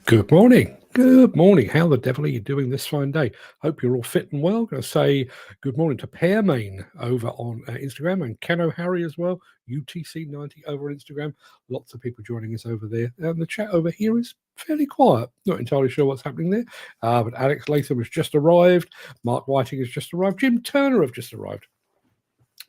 Good morning. Good morning. How the devil are you doing this fine day? Hope you're all fit and well. Going to say good morning to Pearmain over on Instagram and Ken O'Harry as well. UTC90 over on Instagram. Lots of people joining us over there. The chat over here is fairly quiet. Not entirely sure what's happening there. But Alex Latham has just arrived. Mark Whiting has just arrived. Jim Turner have just arrived.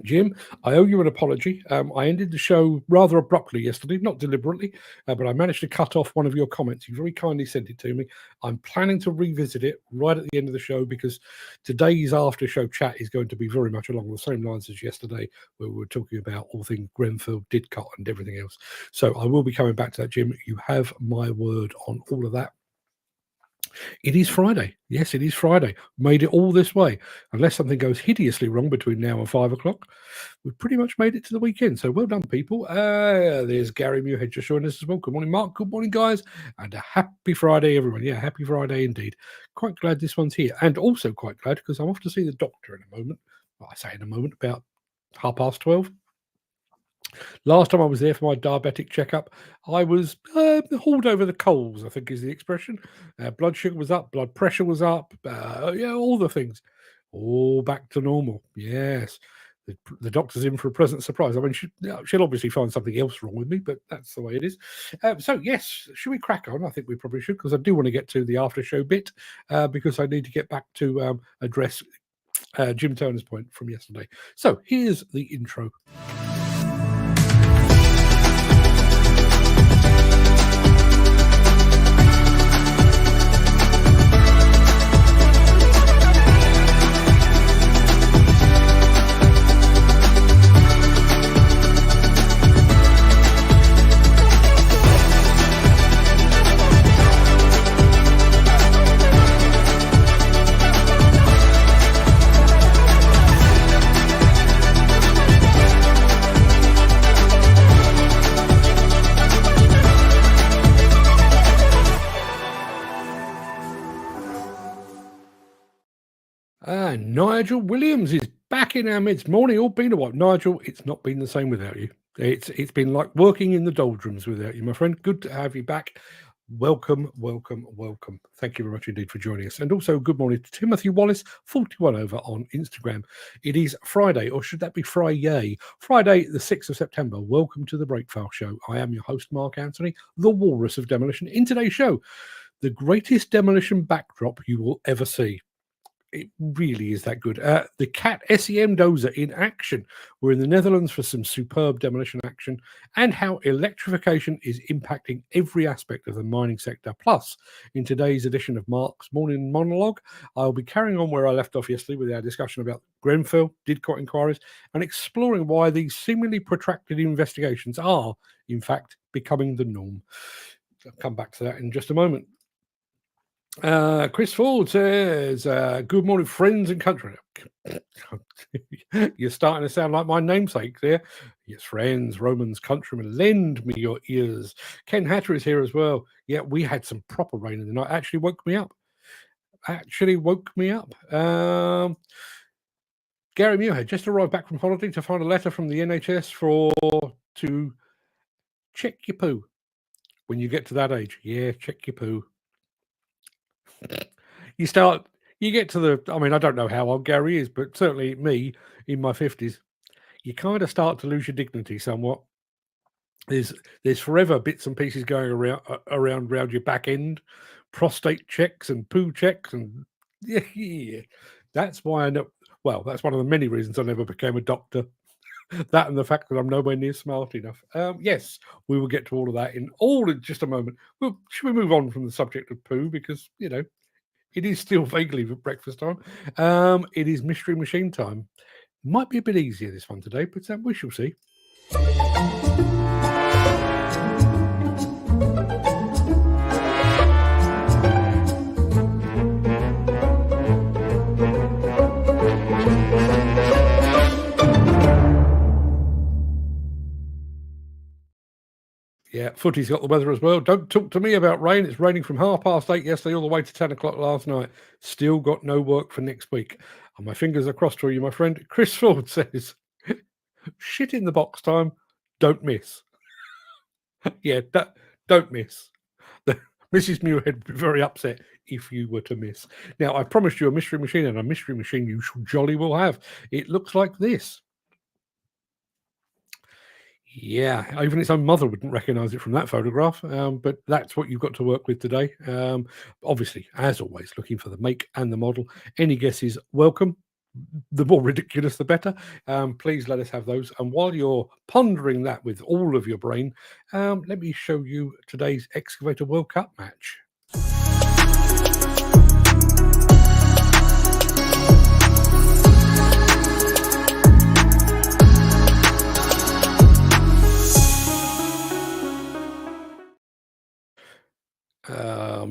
Jim, I owe you an apology. I ended the show rather abruptly yesterday, not deliberately, but I managed to cut off one of your comments. You very kindly sent it to me. I'm planning to revisit it right at the end of the show because today's after show chat is going to be very much along the same lines as yesterday, where we were talking about all things Grenfell, Didcot, and everything else. So I will be coming back to that, Jim. You have my word on all of that. It is Friday. Yes, it is Friday. Made it all this way. Unless something goes hideously wrong between now and 5 o'clock, we've pretty much made it to the weekend. So well done, people. There's Gary Muirhead just joining us as well. Good morning, Mark. Good morning, guys. And a happy Friday, everyone. Yeah, happy Friday indeed. Quite glad this one's here. And also quite glad because I'm off to see the doctor in a moment. Well, I say in a moment, about 12:30. Last time I was there for my diabetic checkup, I was hauled over the coals, I think is the expression. Blood sugar was up, blood pressure was up, all the things. All back to normal. Yes. The doctor's in for a pleasant surprise. I mean, she'll obviously find something else wrong with me, but that's the way it is. So, yes, should we crack on? I think we probably should, because I do want to get to the after show bit, because I need to get back to address Jim Turner's point from yesterday. So, here's the intro. Nigel Williams is back in our midst. Morning, all been a while. Nigel, it's not been the same without you. It's been like working in the doldrums without you, my friend. Good to have you back. Welcome, welcome, welcome. Thank you very much indeed for joining us. And also good morning to Timothy Wallace, 41 over on Instagram. It is Friday, or should that be Friday? Friday, the 6th of September. Welcome to the Breakfast Show. I am your host, Mark Anthony, the Walrus of Demolition. In today's show, the greatest demolition backdrop you will ever see. It really is that good. The Cat SEM dozer in action. We're in the Netherlands for some superb demolition action and how electrification is impacting every aspect of the mining sector. Plus, in today's edition of Mark's Morning Monologue, I'll be carrying on where I left off yesterday with our discussion about Grenfell, Didcot inquiries, and exploring why these seemingly protracted investigations are, in fact, becoming the norm. I'll come back to that in just a moment. Chris Ford says, good morning, friends and country. You're starting to sound like my namesake there. Yes, friends, Romans, countrymen, lend me your ears. Ken Hatter is here as well. Yeah, we had some proper rain in the night. Actually woke me up. Gary Muirhead just arrived back from holiday to find a letter from the NHS to check your poo. When you get to that age, yeah, check your poo. You get to the, I mean, I don't know how old Gary is, but certainly me in my 50s, you kind of start to lose your dignity somewhat. There's forever bits and pieces going around your back end, prostate checks and poo checks, and yeah. That's why I know. Well, that's one of the many reasons I never became a doctor. That and the fact that I'm nowhere near smart enough. Yes, we will get to all of that in just a moment. Well, should we move on from the subject of poo because it is still vaguely breakfast time. It is Mystery Machine time. Might be a bit easier this one today, but we shall see. Yeah, Footy's got the weather as well. Don't talk to me about rain. It's raining from 8:30 yesterday all the way to 10 o'clock last night. Still got no work for next week. And my fingers are crossed for you, my friend. Chris Ford says, shit in the box time, don't miss. Yeah, don't miss. Mrs. Muirhead would be very upset if you were to miss. Now, I promised you a mystery machine, and a mystery machine you jolly will have. It looks like this. Yeah, even its own mother wouldn't recognise it from that photograph, but that's what you've got to work with today. Obviously, as always, looking for the make and the model. Any guesses welcome. The more ridiculous, the better. Please let us have those. And while you're pondering that with all of your brain, let me show you today's Excavator World Cup match.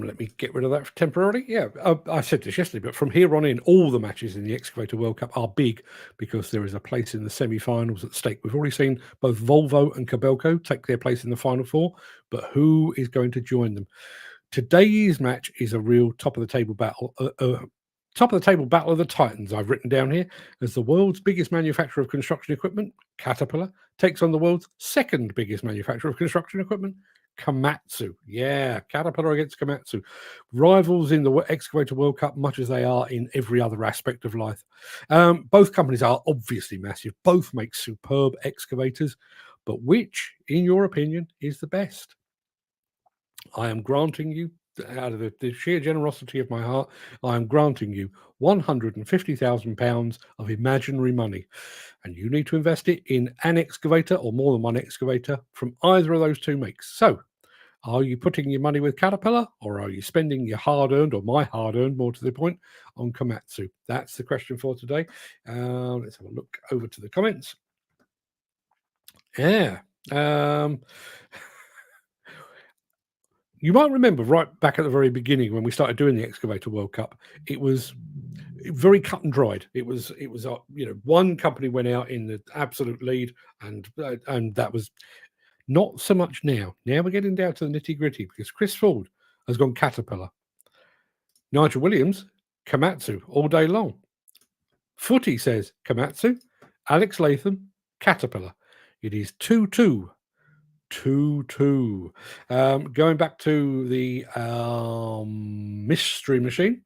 Let me get rid of that temporarily. Yeah, I said this yesterday, but from here on in, all the matches in the Excavator World Cup are big because there is a place in the semi-finals at stake. We've already seen both Volvo and Kobelco take their place in the final four, but who is going to join them? Today's match is a real top of the table battle. Top of the table battle of the Titans, I've written down here, as the world's biggest manufacturer of construction equipment, Caterpillar, takes on the world's second biggest manufacturer of construction equipment, Komatsu. Yeah, Caterpillar against Komatsu. Rivals in the Excavator World Cup, much as they are in every other aspect of life. Both companies are obviously massive. Both make superb excavators. But which, in your opinion, is the best? I am granting you, out of the sheer generosity of my heart, I am granting you £150,000 of imaginary money. And you need to invest it in an excavator or more than one excavator from either of those two makes. So, are you putting your money with Caterpillar, or are you spending your hard-earned, or my hard-earned, more to the point, on Komatsu? That's the question for today. Let's have a look over to the comments. Yeah. You might remember right back at the very beginning when we started doing the Excavator World Cup, it was very cut and dried. It was one company went out in the absolute lead, and that was not so much now. Now we're getting down to the nitty gritty because Chris Ford has gone Caterpillar, Nigel Williams Komatsu all day long. Footy says Komatsu, Alex Latham Caterpillar. It is 2-2. 2-2. Going back to the mystery machine.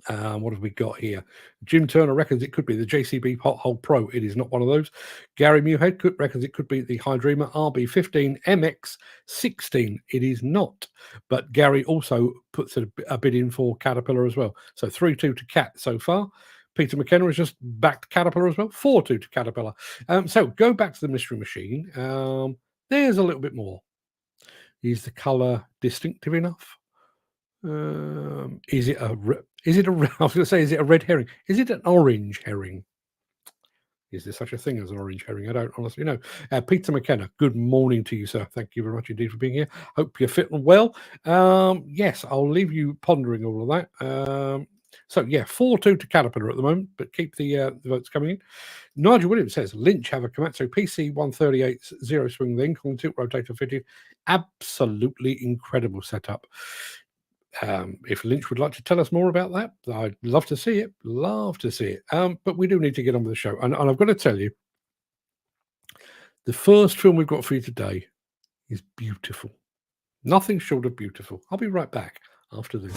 What have we got here? Jim Turner reckons it could be the JCB Pothole Pro. It is not one of those. Gary Muirhead reckons it could be the Hydrema RB15 MX16. It is not. But Gary also puts a bid in for Caterpillar as well. So 3-2 to Cat so far. Peter McKenna has just backed Caterpillar as well. 4-2 to Caterpillar. So go back to the mystery machine. There's a little bit more. Is the colour distinctive enough? Is it a I was going to say, is it a red herring? Is it an orange herring? Is there such a thing as an orange herring? I don't honestly know. Peter McKenna, good morning to you, sir. Thank you very much indeed for being here. Hope you're fit and well. Yes, I'll leave you pondering all of that. So, yeah, 4-2 to Caterpillar at the moment, but keep the votes coming in. Nigel Williams says, Lynch have a Komatsu PC 138 zero swing with incline tilt rotator fitted. Absolutely incredible setup. If Lynch would like to tell us more about that, I'd love to see it. Love to see it. But we do need to get on with the show. And I've got to tell you, the first film we've got for you today is beautiful. Nothing short of beautiful. I'll be right back after this.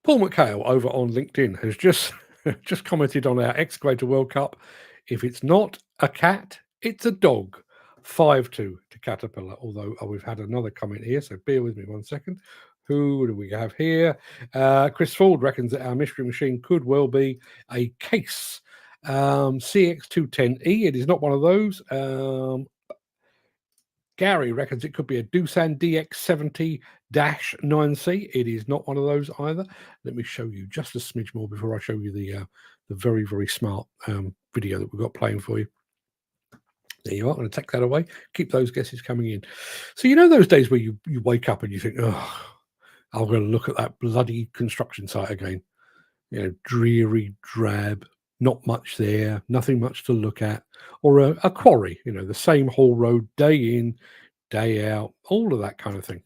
Paul McHale over on LinkedIn has just commented on our Excavator World Cup. If it's not a cat, it's a dog. 5-2 to Caterpillar. Although we've had another comment here, so bear with me 1 second. Who do we have here? Chris Ford reckons that our mystery machine could well be a Case CX210E. It is not one of those. Gary reckons it could be a Doosan DX70-9C. It is not one of those either. Let me show you just a smidge more before I show you the very, very smart video that we've got playing for you. There you are. I'm going to take that away. Keep those guesses coming in. So you know those days where you wake up and you think, oh, I'm going to look at that bloody construction site again. You know, dreary, drab, not much there, nothing much to look at. Or a quarry, you know, the same haul road day in, day out, all of that kind of thing.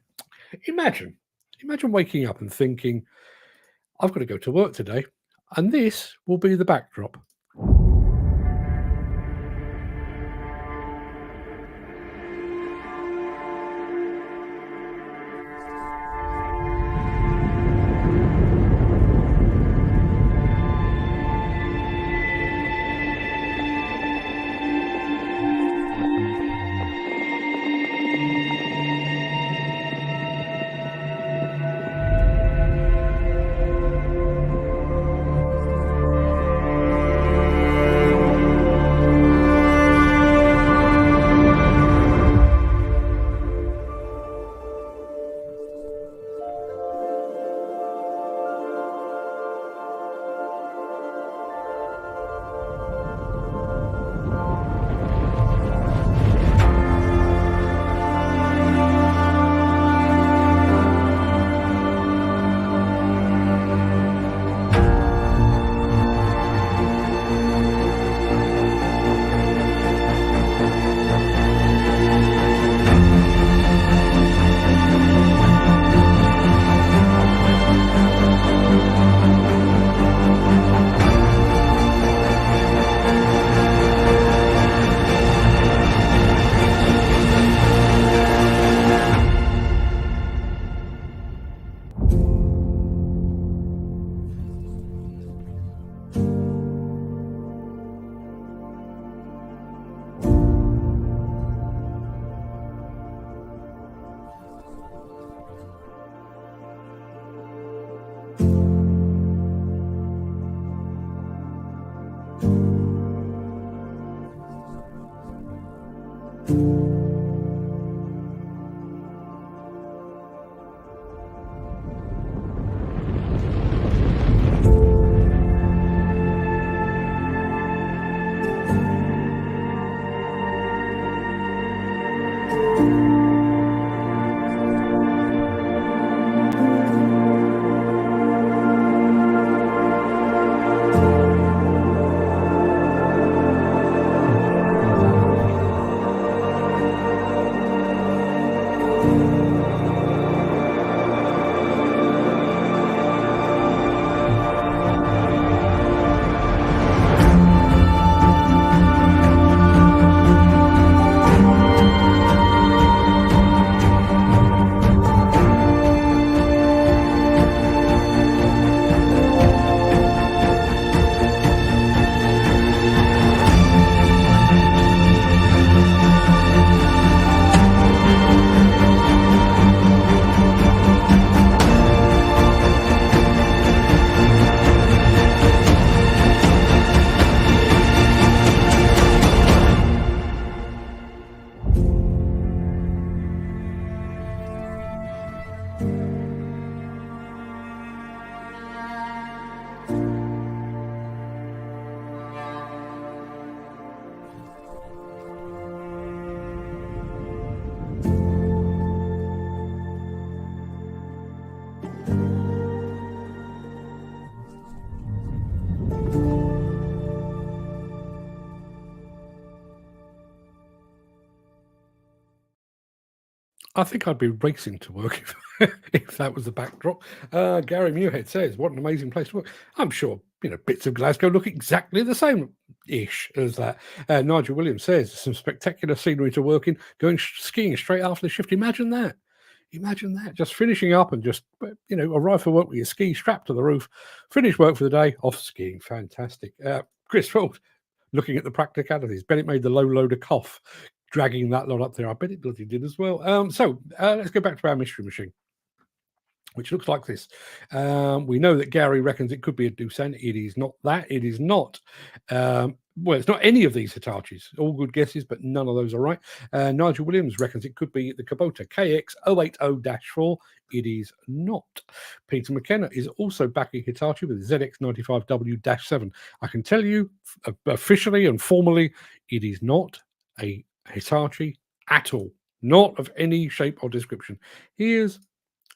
Imagine Imagine waking up and thinking, I've got to go to work today, and this will be the backdrop. I think I'd be racing to work if that was the backdrop. Gary Muirhead says, "What an amazing place to work." I'm sure bits of Glasgow look exactly the same ish as that. Nigel Williams says, "Some spectacular scenery to work in. Going skiing straight after the shift. Imagine that. Imagine that. Just finishing up and just arrive for work with your ski strapped to the roof. Finish work for the day. Off skiing. Fantastic." Chris Ford, looking at the practicalities. Bennett made the low loader cough, dragging that lot up there. I bet it bloody did as well. So let's go back to our mystery machine, which looks like this. We know that Gary reckons it could be a Doosan. It is not that. It is not. Well, it's not any of these Hitachis. All good guesses, but none of those are right. Nigel Williams reckons it could be the Kubota KX080-4. It is not. Peter McKenna is also backing Hitachi with ZX95W-7. I can tell you officially and formally, it is not a Hitachi at all. Not of any shape or description. Here's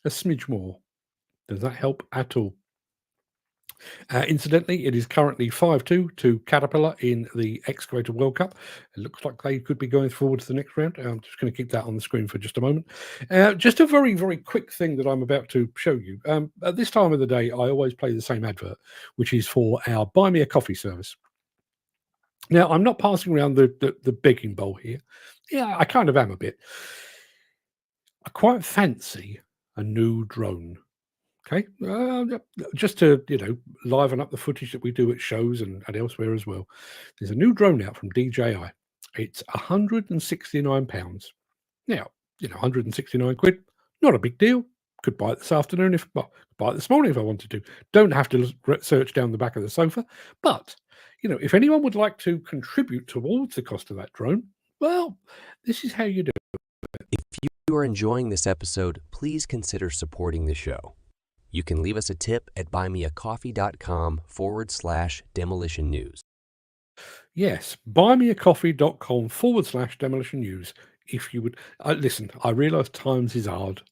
a smidge more. Does that help at all? Incidentally, it is currently 5-2 to Caterpillar in the Excavator World Cup. It looks like they could be going forward to the next round. I'm just going to keep that on the screen for just a moment. Just a very, very quick thing that I'm about to show you. At this time of the day, I always play the same advert, which is for our Buy Me a Coffee service. Now, I'm not passing around the begging bowl here. Yeah, I kind of am a bit. I quite fancy a new drone. Okay, just to liven up the footage that we do at shows and elsewhere as well. There's a new drone out from DJI. It's £169. Now, 169 quid, not a big deal. Could buy it this afternoon buy it this morning if I wanted to. Don't have to search down the back of the sofa. But if anyone would like to contribute towards the cost of that drone, well, this is how you do it. If you are enjoying this episode, please consider supporting the show. You can leave us a tip at buymeacoffee.com/demolition news. Yes, buymeacoffee.com/demolition news. If you would listen, I realise times is hard,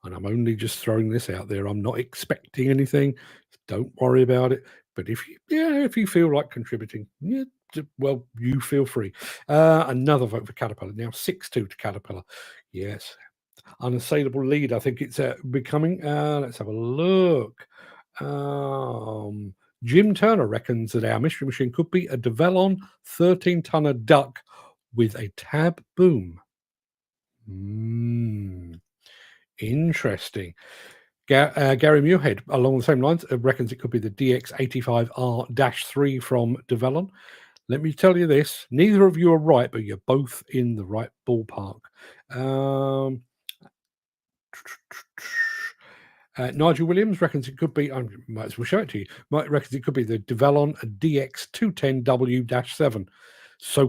and I'm only just throwing this out there. I'm not expecting anything. Don't worry about it. But if you feel like contributing, well, you feel free. Another vote for Caterpillar now, 6-2 to Caterpillar. Yes. Unassailable lead, I think it's becoming. Let's have a look. Jim Turner reckons that our mystery machine could be a Demolition 13-tonner duck with a tab boom. Interesting. Gary Muirhead, along the same lines, reckons it could be the DX85R-3 from Demolition. Let me tell you this, neither of you are right, but you're both in the right ballpark. Nigel Williams reckons it could be, I might as well show it to you, reckons it could be the Demolition DX210W-7. So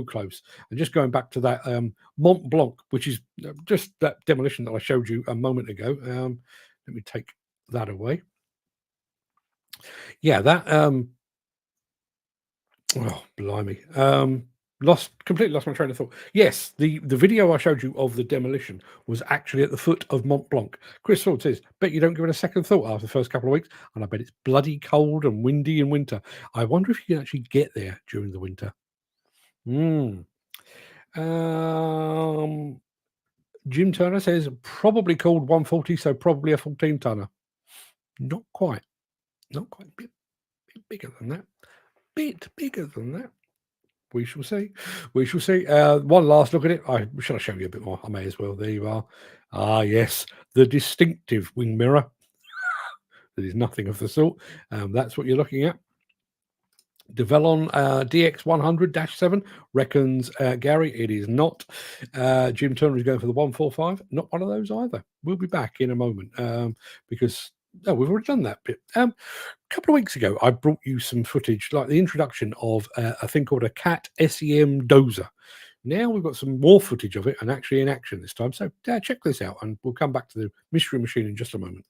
close. And just going back to that Mont Blanc, which is just that Demolition that I showed you a moment ago. Let me take that away. Yeah, that oh blimey, completely lost my train of thought. Yes, the video I showed you of the Demolition was actually at the foot of Mont Blanc. Chris Ford says, bet you don't give it a second thought after the first couple of weeks, and I bet it's bloody cold and windy in winter. I wonder if you can actually get there during the winter. Jim Turner says probably called 140, so probably a 14-tonner. Not quite. Bit bigger than that. We shall see. One last look at it. Should I show you a bit more? I may as well. There you are. Ah, yes, the distinctive wing mirror. There is nothing of the sort. That's what you're looking at. Demolition DX100-7 reckons Gary it is not. Jim Turner is going for the 145. Not one of those either. We'll be back in a moment because we've already done that bit. A couple of weeks ago, I brought you some footage, like the introduction of a thing called a CAT SEM dozer. Now we've got some more footage of it and actually in action this time. So check this out, and we'll come back to the mystery machine in just a moment.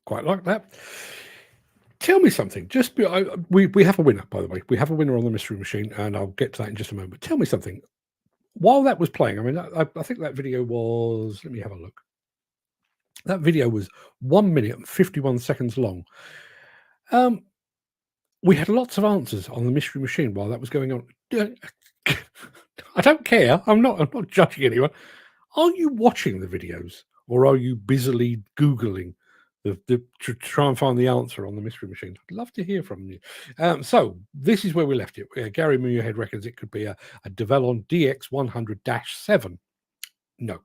Quite like that. Tell me something. We have a winner, by the way. We have a winner on the mystery machine, and I'll get to that in just a moment. Tell me something. While that was playing, I mean, I think that video was. Let me have a look. That video was 1 minute and 51 seconds long. We had lots of answers on the mystery machine while that was going on. I don't care. I'm not judging anyone. Are you watching the videos, or are you busily Googling to try and find the answer on the mystery machine? I'd love to hear from you. So this is where we left it. Gary Muirhead reckons it could be a Demolition DX100-7. No.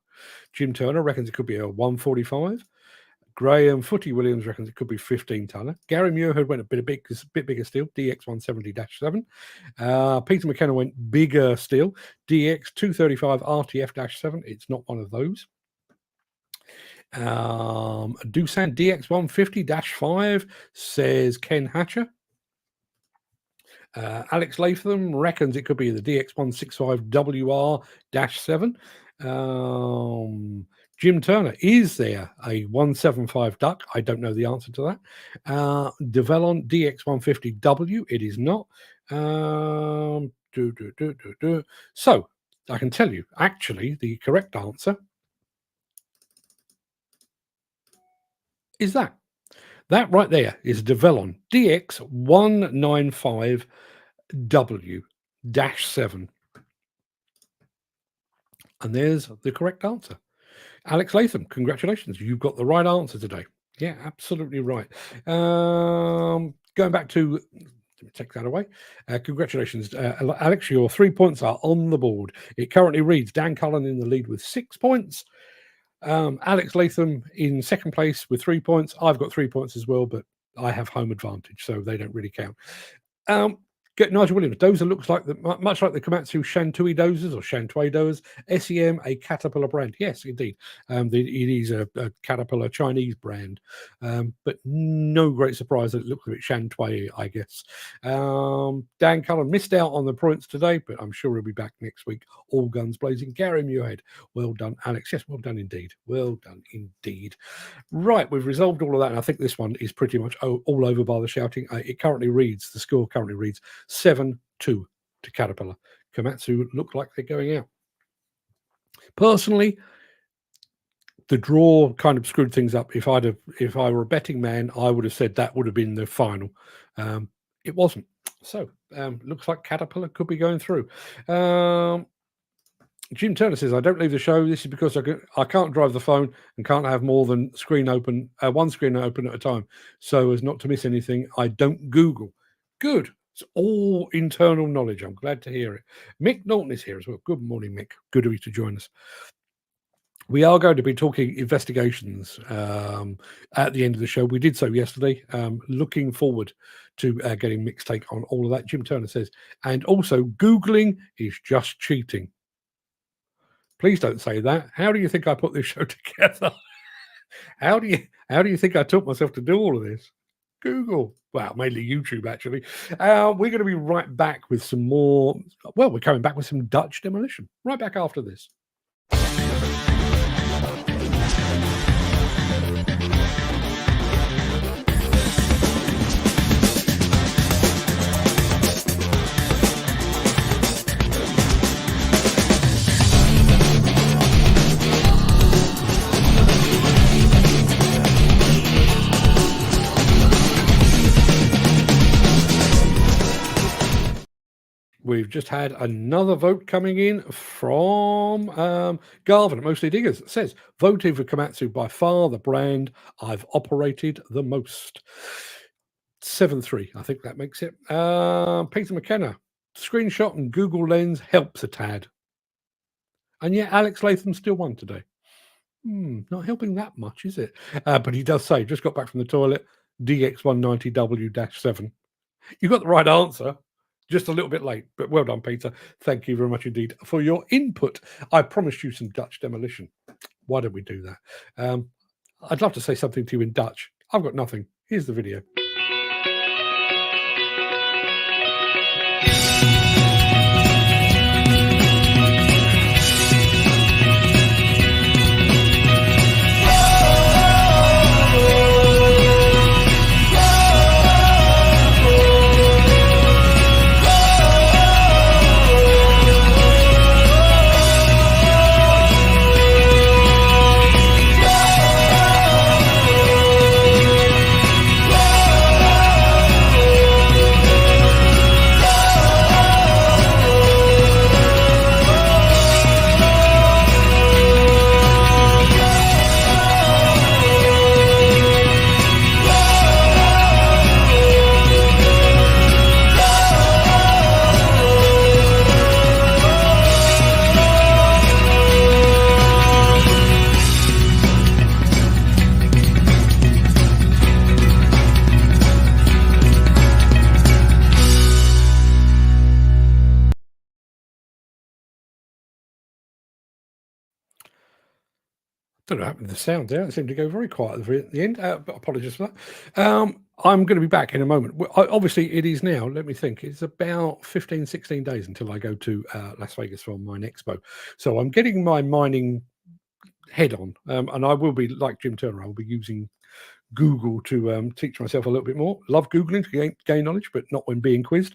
Jim Turner reckons it could be a 145. Graham Footy Williams reckons it could be 15-tonner. Gary Muirhead went a bit bigger still, DX170-7. Peter McKenna went bigger still, DX235 RTF-7. It's not one of those. Doosan DX150-5, says Ken Hatcher. Alex Latham reckons it could be the DX165WR-7. Jim Turner, is there a 175 duck? I don't know the answer to that. Develon DX150W, it is not. So I can tell you, actually, the correct answer is that. That right there is Develon DX195W-7. And there's the correct answer. Alex Latham, congratulations. You've got the right answer today. Yeah, absolutely right. Going back to, let me take that away. Congratulations, Alex. Your 3 points are on the board. It currently reads Dan Cullen in the lead with 6 points. Alex Latham in second place with 3 points. I've got 3 points as well, but I have home advantage, so they don't really count. Get Nigel Williams. Dozer looks like much like the Komatsu Shantui dozers or Shantui dozers. SEM, a Caterpillar brand. Yes, indeed. It is a Caterpillar Chinese brand, but no great surprise that it looks a bit Shantui, I guess. Dan Cullen missed out on the points today, but I'm sure he'll be back next week. All guns blazing. Gary Muirhead. Well done, Alex. Yes, well done indeed. Well done indeed. Right, we've resolved all of that, and I think this one is pretty much all over by the shouting. The score currently reads 7-2 to Caterpillar. Komatsu look like they're going out. Personally, the draw kind of screwed things up. If I were a betting man, I would have said that would have been the final. It wasn't. So looks like Caterpillar could be going through. Jim Turner says, I don't leave the show. This is because I can't drive the phone and can't have more than one screen open at a time. So as not to miss anything, I don't Google. Good. It's all internal knowledge. I'm glad to hear it. Mick Norton is here as well. Good morning, Mick. Good of you to join us. We are going to be talking investigations at the end of the show. We did so yesterday. Looking forward to getting Mick's take on all of that. Jim Turner says, and also Googling is just cheating. Please don't say that. How do you think I put this show together? How do you think I taught myself to do all of this? Google. Well, mainly YouTube, actually. We're going to be right back with some more. Well, we're coming back with some Dutch Demolition. Right back after this. We've just had another vote coming in from Garvin at Mostly Diggers. It says, voting for Komatsu, by far the brand I've operated the most. 7-3, I think that makes it. Peter McKenna, screenshot and Google Lens helps a tad. And yet Alex Latham still won today. Not helping that much, is it? But he does say, just got back from the toilet, DX190W-7. You got the right answer. Just a little bit late, but well done, Peter. Thank you very much indeed for your input. I promised you some Dutch Demolition. Why don't we do that? I'd love to say something to you in Dutch. I've got nothing. Here's the video. Don't know what happened to the sound there. It seemed to go very quiet at the end. But apologies for that. I'm going to be back in a moment. Obviously, it is now. Let me think. It's about 15, 16 days until I go to Las Vegas for Mine Expo. So I'm getting my mining head on. And I will be, like Jim Turner, I will be using Google to teach myself a little bit more. Love Googling to gain knowledge, but not when being quizzed.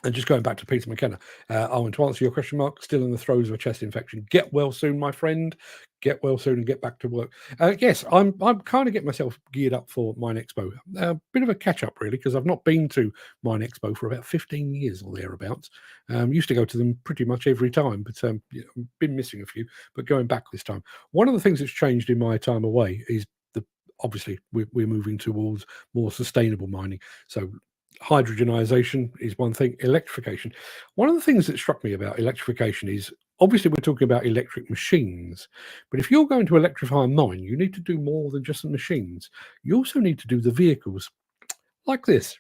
And just going back to Peter McKenna, I want to answer your question, Mark. Still in the throes of a chest infection. Get well soon, my friend. Get well soon and get back to work. Yes, I'm kind of getting myself geared up for Mine Expo. A bit of a catch up, really, because I've not been to Mine Expo for about 15 years or thereabouts. Used to go to them pretty much every time, but been missing a few. But going back this time, one of the things that's changed in my time away is obviously we're moving towards more sustainable mining. So hydrogenization is one thing. Electrification. One of the things that struck me about electrification is obviously we're talking about electric machines, but if you're going to electrify a mine, you need to do more than just the machines. You also need to do the vehicles like this.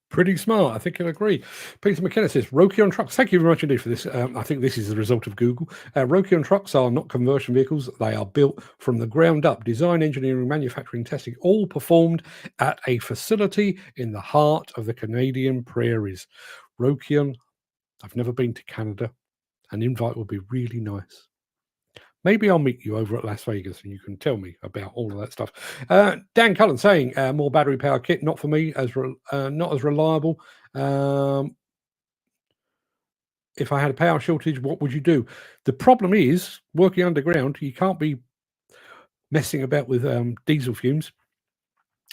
Pretty smart. I think you'll agree. Peter McKenna says, Roki on trucks. Thank you very much indeed for this. I think this is the result of Google. Roki on trucks are not conversion vehicles. They are built from the ground up. Design, engineering, manufacturing, testing, all performed at a facility in the heart of the Canadian prairies. Rokion, I've never been to Canada. An invite would be really nice. Maybe I'll meet you over at Las Vegas and you can tell me about all of that stuff. Dan Cullen saying, more battery power kit, not for me, not as reliable. If I had a power shortage, what would you do? The problem is, working underground, you can't be messing about with diesel fumes.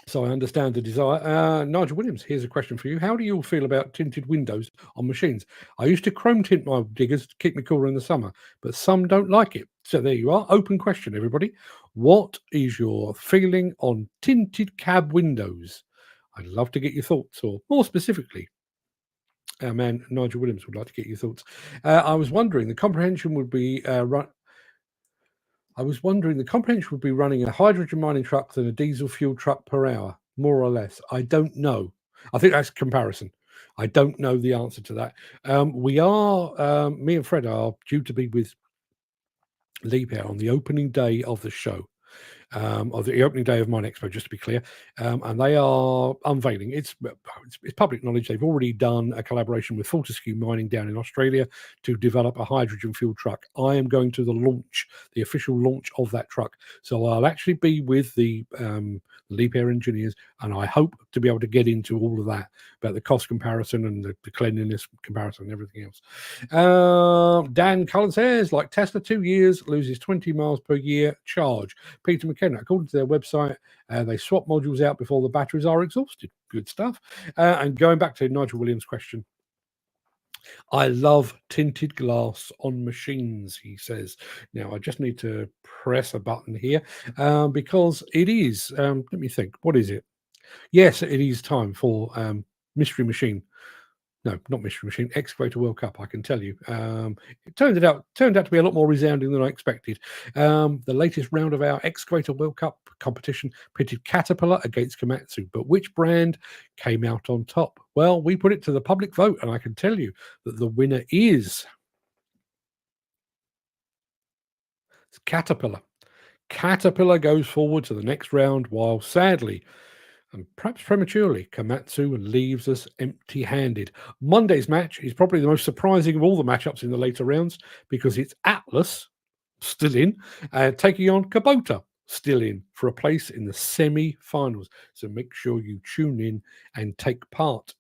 So I understand the desire. Nigel Williams, here's a question for you. How do you feel about tinted windows on machines? I used to chrome tint my diggers to keep me cooler in the summer, but some don't like it. So there you are. Open question, everybody. What is your feeling on tinted cab windows? I'd love to get your thoughts, or more specifically, our man Nigel Williams would like to get your thoughts. I was wondering, the comprehension would be running a hydrogen mining truck than a diesel fuel truck per hour, more or less. I don't know. I think that's comparison. I don't know the answer to that. Me and Fred are due to be with Lee Power on the opening day of the show. of the opening day of Mine Expo, just to be clear. And they are unveiling. It's public knowledge. They've already done a collaboration with Fortescue Mining down in Australia to develop a hydrogen fuel truck. I am going to the official launch of that truck. So I'll actually be with the Leap Air engineers, and I hope to be able to get into all of that about the cost comparison and the cleanliness comparison and everything else. Dan Cullen says, like Tesla, 2 years, loses 20 miles per year charge. Peter McKenna, according to their website, they swap modules out before the batteries are exhausted. Good stuff. And going back to Nigel Williams' question, I love tinted glass on machines, he says. Now, I just need to press a button here because it is, let me think, what is it? Yes, it is time for Mystery Machine. No, not Mystery Machine, Excavator World Cup, I can tell you. It turned out to be a lot more resounding than I expected. The latest round of our Excavator World Cup competition pitted Caterpillar against Komatsu, but which brand came out on top? Well, we put it to the public vote, and I can tell you that the winner is Caterpillar. Caterpillar goes forward to the next round, while sadly, and perhaps prematurely, Komatsu leaves us empty-handed. Monday's match is probably the most surprising of all the matchups in the later rounds because it's Atlas, still in, taking on Kubota, still in, for a place in the semi-finals. So make sure you tune in and take part.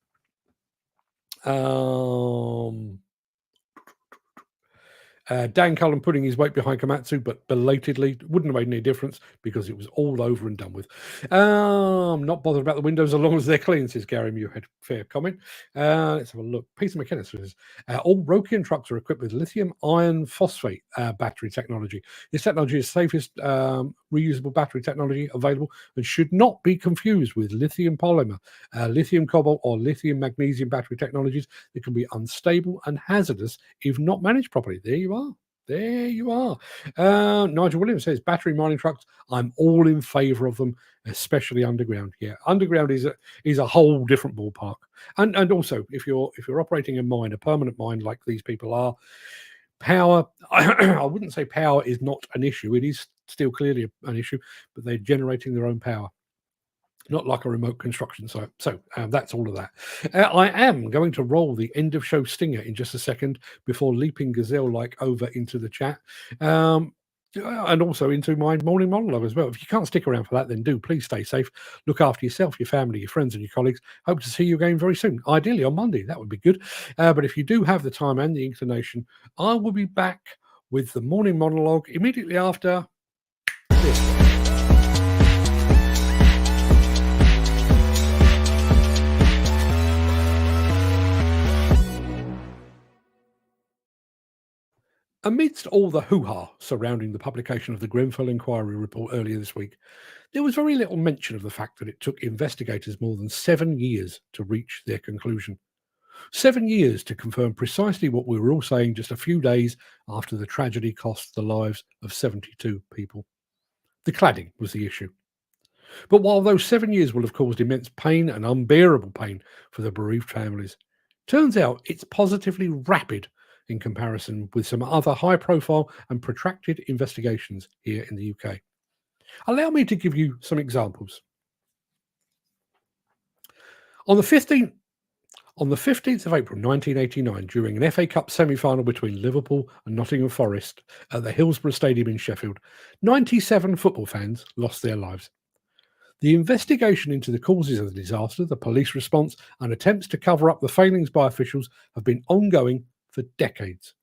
Dan Cullen putting his weight behind Komatsu, but belatedly wouldn't have made any difference because it was all over and done with. I'm not bothered about the windows as long as they're clean, says Gary Muirhead. Fair comment. Let's have a look. Peter McKenna says, all Rokian trucks are equipped with lithium iron phosphate battery technology. This technology is the safest reusable battery technology available and should not be confused with lithium polymer, lithium cobalt, or lithium magnesium battery technologies that can be unstable and hazardous if not managed properly. There you are. There you are. Nigel Williams says, battery mining trucks, I'm all in favour of them, especially underground. Yeah, underground is a whole different ballpark. And also, if you're operating a mine, a permanent mine like these people are, power, I wouldn't say power is not an issue. It is still clearly an issue, but they're generating their own power. Not like a remote construction site. So that's all of that. I am going to roll the end of show stinger in just a second before leaping gazelle-like over into the chat. And also into my morning monologue as well. If you can't stick around for that, then do please stay safe. Look after yourself, your family, your friends, and your colleagues. Hope to see you again very soon. Ideally on Monday, that would be good. But if you do have the time and the inclination, I will be back with the morning monologue immediately after this. Amidst all the hoo-ha surrounding the publication of the Grenfell Inquiry report earlier this week, there was very little mention of the fact that it took investigators more than 7 years to reach their conclusion. 7 years to confirm precisely what we were all saying just a few days after the tragedy cost the lives of 72 people. The cladding was the issue. But while those 7 years will have caused immense pain and unbearable pain for the bereaved families, turns out it's positively rapid in comparison with some other high-profile and protracted investigations here in the UK. Allow me to give you some examples. On the 15th of April 1989, during an FA Cup semi-final between Liverpool and Nottingham Forest at the Hillsborough Stadium in Sheffield, 97 football fans lost their lives. The investigation into the causes of the disaster, the police response, and attempts to cover up the failings by officials have been ongoing for decades.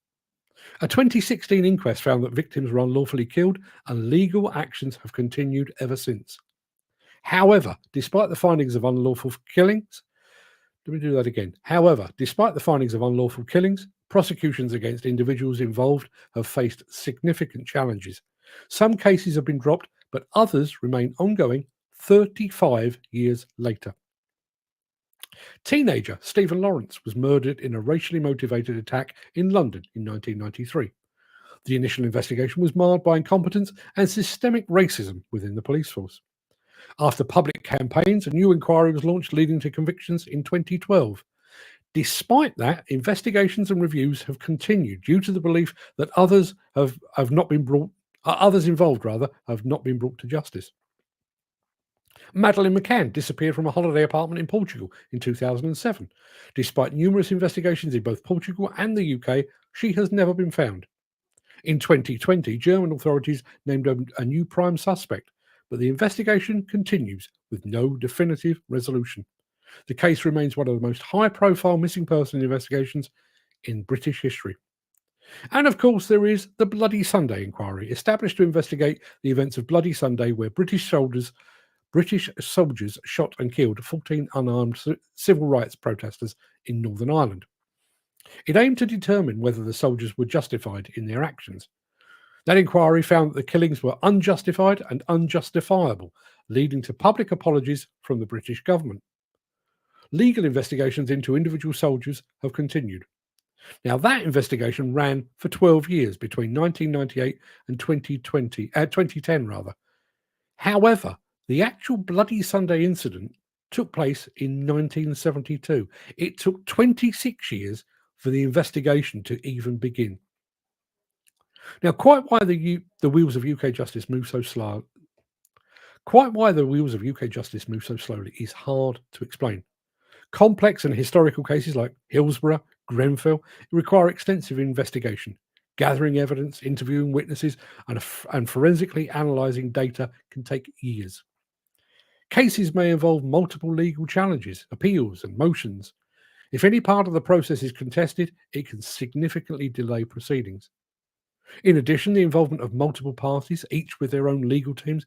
A 2016 inquest found that victims were unlawfully killed, and legal actions have continued ever since. However, despite the findings of unlawful killings, prosecutions against individuals involved have faced significant challenges. Some cases have been dropped, but others remain ongoing 35 years later. Teenager Stephen Lawrence was murdered in a racially motivated attack in London in 1993. The initial investigation was marred by incompetence and systemic racism within the police force. After public campaigns, a new inquiry was launched leading to convictions in 2012. Despite that, investigations and reviews have continued due to the belief that others have not been brought Others involved, rather, have not been brought to justice. Madeleine McCann disappeared from a holiday apartment in Portugal in 2007. Despite numerous investigations in both Portugal and the UK, she has never been found. In 2020, German authorities named a new prime suspect, but the investigation continues with no definitive resolution. The case remains one of the most high-profile missing person investigations in British history. And of course, there is the Bloody Sunday inquiry, established to investigate the events of Bloody Sunday, where British soldiers shot and killed 14 unarmed civil rights protesters in Northern Ireland. It aimed to determine whether the soldiers were justified in their actions. That inquiry found that the killings were unjustified and unjustifiable, leading to public apologies from the British government. Legal investigations into individual soldiers have continued. Now, that investigation ran for 12 years, between 1998 and 2010 rather. However, the actual Bloody Sunday incident took place in 1972. It took 26 years for the investigation to even begin. Now, quite why the wheels of UK justice move so slow. Quite why the wheels of UK justice move so slowly is hard to explain. Complex and historical cases like Hillsborough, Grenfell require extensive investigation. Gathering evidence, interviewing witnesses, and forensically analysing data can take years. Cases may involve multiple legal challenges, appeals, and motions. If any part of the process is contested, it can significantly delay proceedings. In addition, the involvement of multiple parties, each with their own legal teams,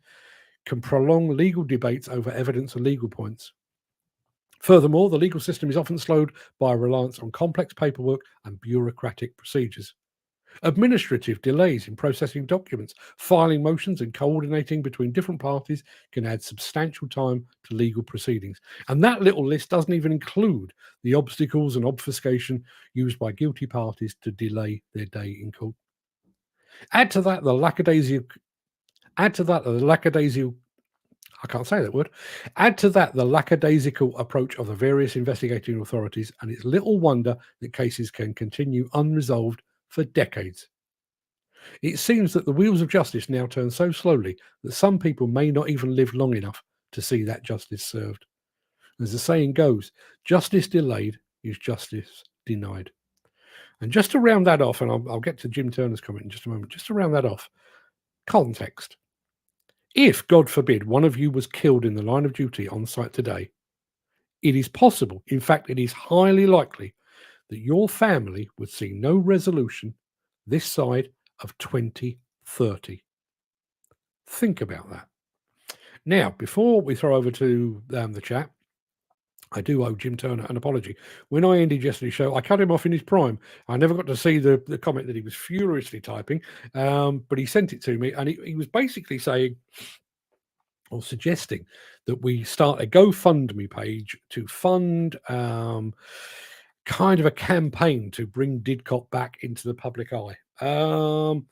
can prolong legal debates over evidence and legal points. Furthermore, the legal system is often slowed by a reliance on complex paperwork and bureaucratic procedures. Administrative delays in processing documents, filing motions, and coordinating between different parties can add substantial time to legal proceedings. And that little list doesn't even include the obstacles and obfuscation used by guilty parties to delay their day in court. Add to that the lackadaisical approach of the various investigating authorities, and it's little wonder that cases can continue unresolved for decades. It seems that the wheels of justice now turn so slowly that some people may not even live long enough to see that justice served. As the saying goes, justice delayed is justice denied. And just to round that off, and I'll get to Jim Turner's comment in just a moment, just to round that off, context. If, God forbid, one of you was killed in the line of duty on site today, it is possible, in fact, it is highly likely, that your family would see no resolution this side of 2030. Think about that. Now, before we throw over to the chat, I do owe Jim Turner an apology. When I ended yesterday's show, I cut him off in his prime. I never got to see the comment that he was furiously typing, but he sent it to me, and he was basically saying, or suggesting, that we start a GoFundMe page to fund kind of a campaign to bring Didcot back into the public eye. To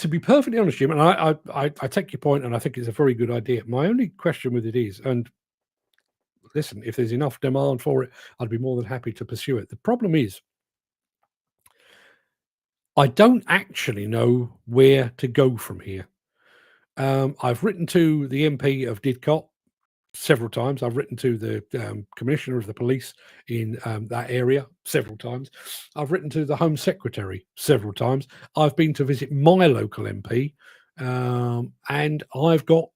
be perfectly honest, Jim, and I take your point, and I think it's a very good idea. My only question with it is, and listen, if there's enough demand for it, I'd be more than happy to pursue it. The problem is, I don't actually know where to go from here. I've written to the MP of Didcot several times. I've written to the commissioner of the police in that area several times. I've written to the Home Secretary several times. I've been to visit my local MP, and I've got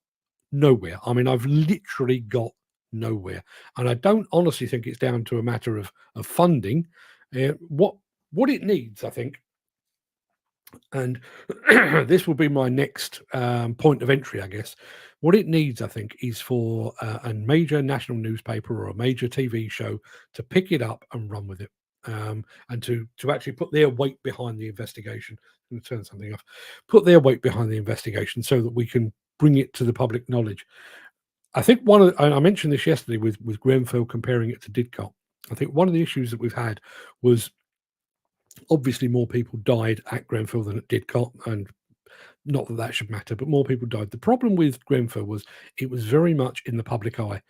nowhere. I mean, I've literally got nowhere. And I don't honestly think it's down to a matter of funding. What it needs, I think, and this will be my next point of entry, I guess. What it needs, I think, is for a major national newspaper or a major TV show to pick it up and run with it, and to actually put their weight behind the investigation. I'm going to turn something off. Put their weight behind the investigation so that we can bring it to the public knowledge. I think I mentioned this yesterday with Grenfell comparing it to Didcot. I think one of the issues that we've had was, obviously, more people died at Grenfell than at Didcot, and not that that should matter, but more people died. The problem with Grenfell was it was very much in the public eye.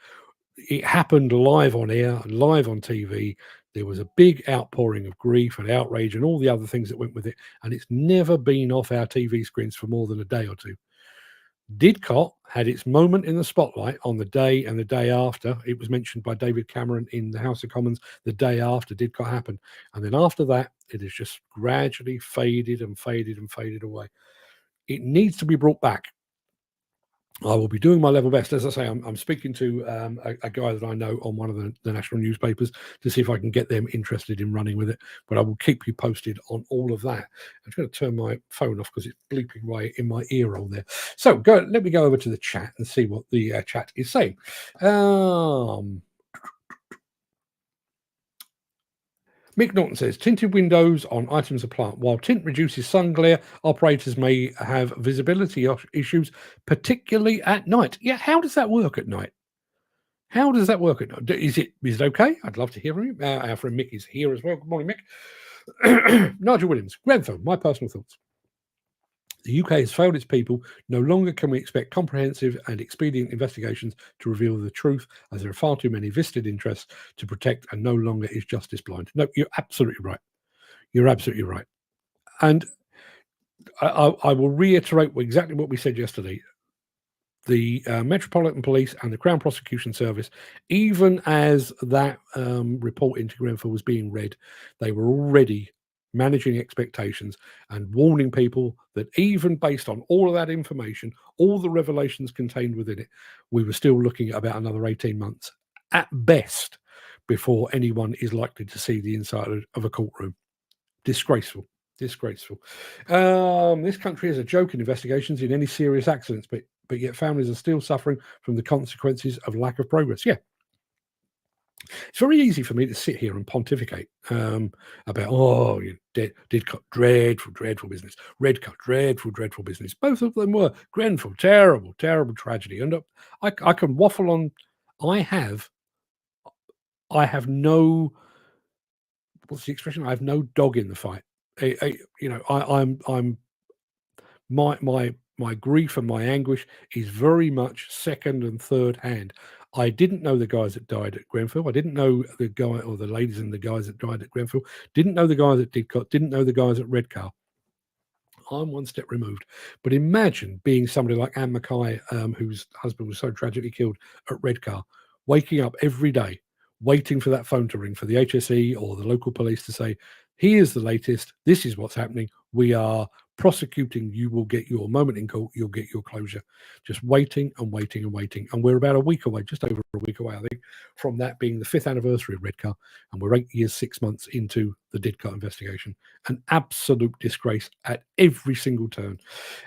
It happened live on air, live on TV. There was a big outpouring of grief and outrage and all the other things that went with it, and it's never been off our TV screens for more than a day or two. Didcot had its moment in the spotlight on the day and the day after. It was mentioned by David Cameron in the House of Commons the day after Didcot happened. And then after that, it has just gradually faded and faded and faded away. It needs to be brought back. I will be doing my level best. As I say, I'm speaking to a guy that I know on one of the national newspapers to see if I can get them interested in running with it. But I will keep you posted on all of that. I'm just going to turn my phone off because it's bleeping right in my ear hole there. So let me go over to the chat and see what the chat is saying. Mick Norton says, tinted windows on items of plant. While tint reduces sun glare, operators may have visibility issues, particularly at night. Yeah, how does that work at night? How does that work at night? Is it okay? I'd love to hear from you. Our friend Mick is here as well. Good morning, Mick. Nigel Williams, Grenfell, my personal thoughts. The UK has failed its people. No longer can we expect comprehensive and expedient investigations to reveal the truth, as there are far too many vested interests to protect, and no longer is justice blind. No, you're absolutely right. You're absolutely right. And I will reiterate exactly what we said yesterday. The Metropolitan Police and the Crown Prosecution Service, even as that report into Grenfell was being read, they were already managing expectations and warning people that even based on all of that information, all the revelations contained within it, we were still looking at about another 18 months at best before anyone is likely to see the inside of a courtroom. Disgraceful. Disgraceful. This country is a joke in investigations in any serious accidents, but yet families are still suffering from the consequences of lack of progress. Yeah. It's very easy for me to sit here and pontificate about, Didcot, dreadful business. Redcar, dreadful business. Both of them were. Grenfell, terrible tragedy. And I can waffle on. I have no, what's the expression? I have no dog in the fight. I'm my grief and my anguish is very much second and third hand. I didn't know the guys that died at Grenfell. I didn't know the guy or the ladies and the guys that died at Grenfell. Didn't know the guys at Didcot. Didn't know the guys at Redcar. I'm one step removed. But imagine being somebody like Anne Mackay, whose husband was so tragically killed at Redcar, waking up every day, waiting for that phone to ring for the HSE or the local police to say, here's the latest, this is what's happening, we are prosecuting, you will get your moment in court, you'll get your closure. Just waiting and waiting and waiting. And we're about a week away, just over a week away, I think, from that being the 5th anniversary of Redcar. And we're 8 years, 6 months into the Didcot investigation. An absolute disgrace at every single turn.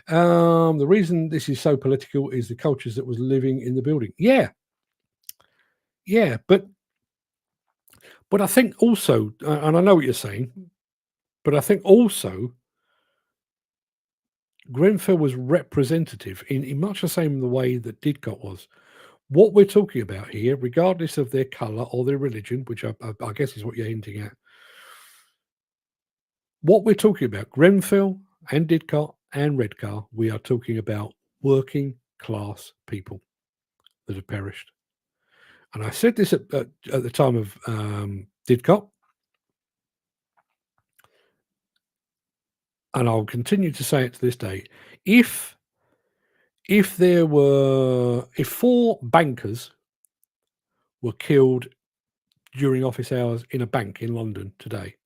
The reason this is so political is the cultures that was living in the building. Yeah, but I think also, and I know what you're saying, but I think also Grenfell was representative in much the same the way that Didcot was. What we're talking about here, regardless of their colour or their religion, which I guess is what you're hinting at, what we're talking about, Grenfell and Didcot and Redcar, we are talking about working class people that have perished. And I said this at the time of Didcot, and I'll continue to say it to this day. If 4 bankers were killed during office hours in a bank in London today,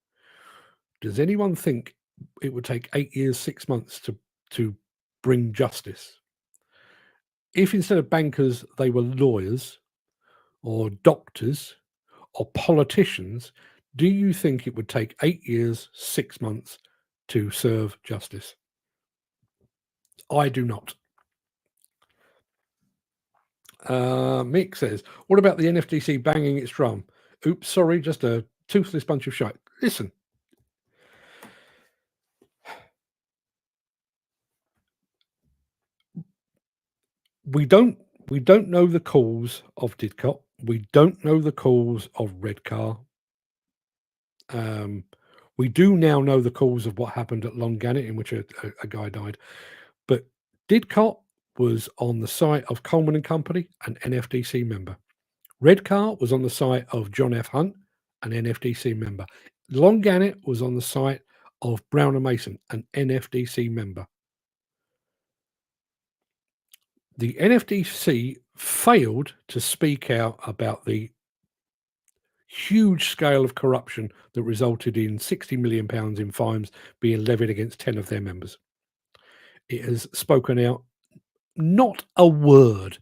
does anyone think it would take 8 years, 6 months to bring justice? If instead of bankers, they were lawyers or doctors or politicians, do you think it would take 8 years, 6 months to serve justice? I do not. Mick says, what about the NFTC banging its drum? Oops, sorry, just a toothless bunch of shite. Listen, we don't know the cause of Didcot. We don't know the cause of Redcar. We do now know the cause of what happened at Longannet, in which a guy died. But Didcot was on the site of Coleman and Company, an NFDC member. Redcar was on the site of John F. Hunt, an NFDC member. Long Gannett was on the site of Brown and Mason, an NFDC member. The NFDC failed to speak out about the huge scale of corruption that resulted in £60 million in fines being levied against 10 of their members. It has spoken out not a word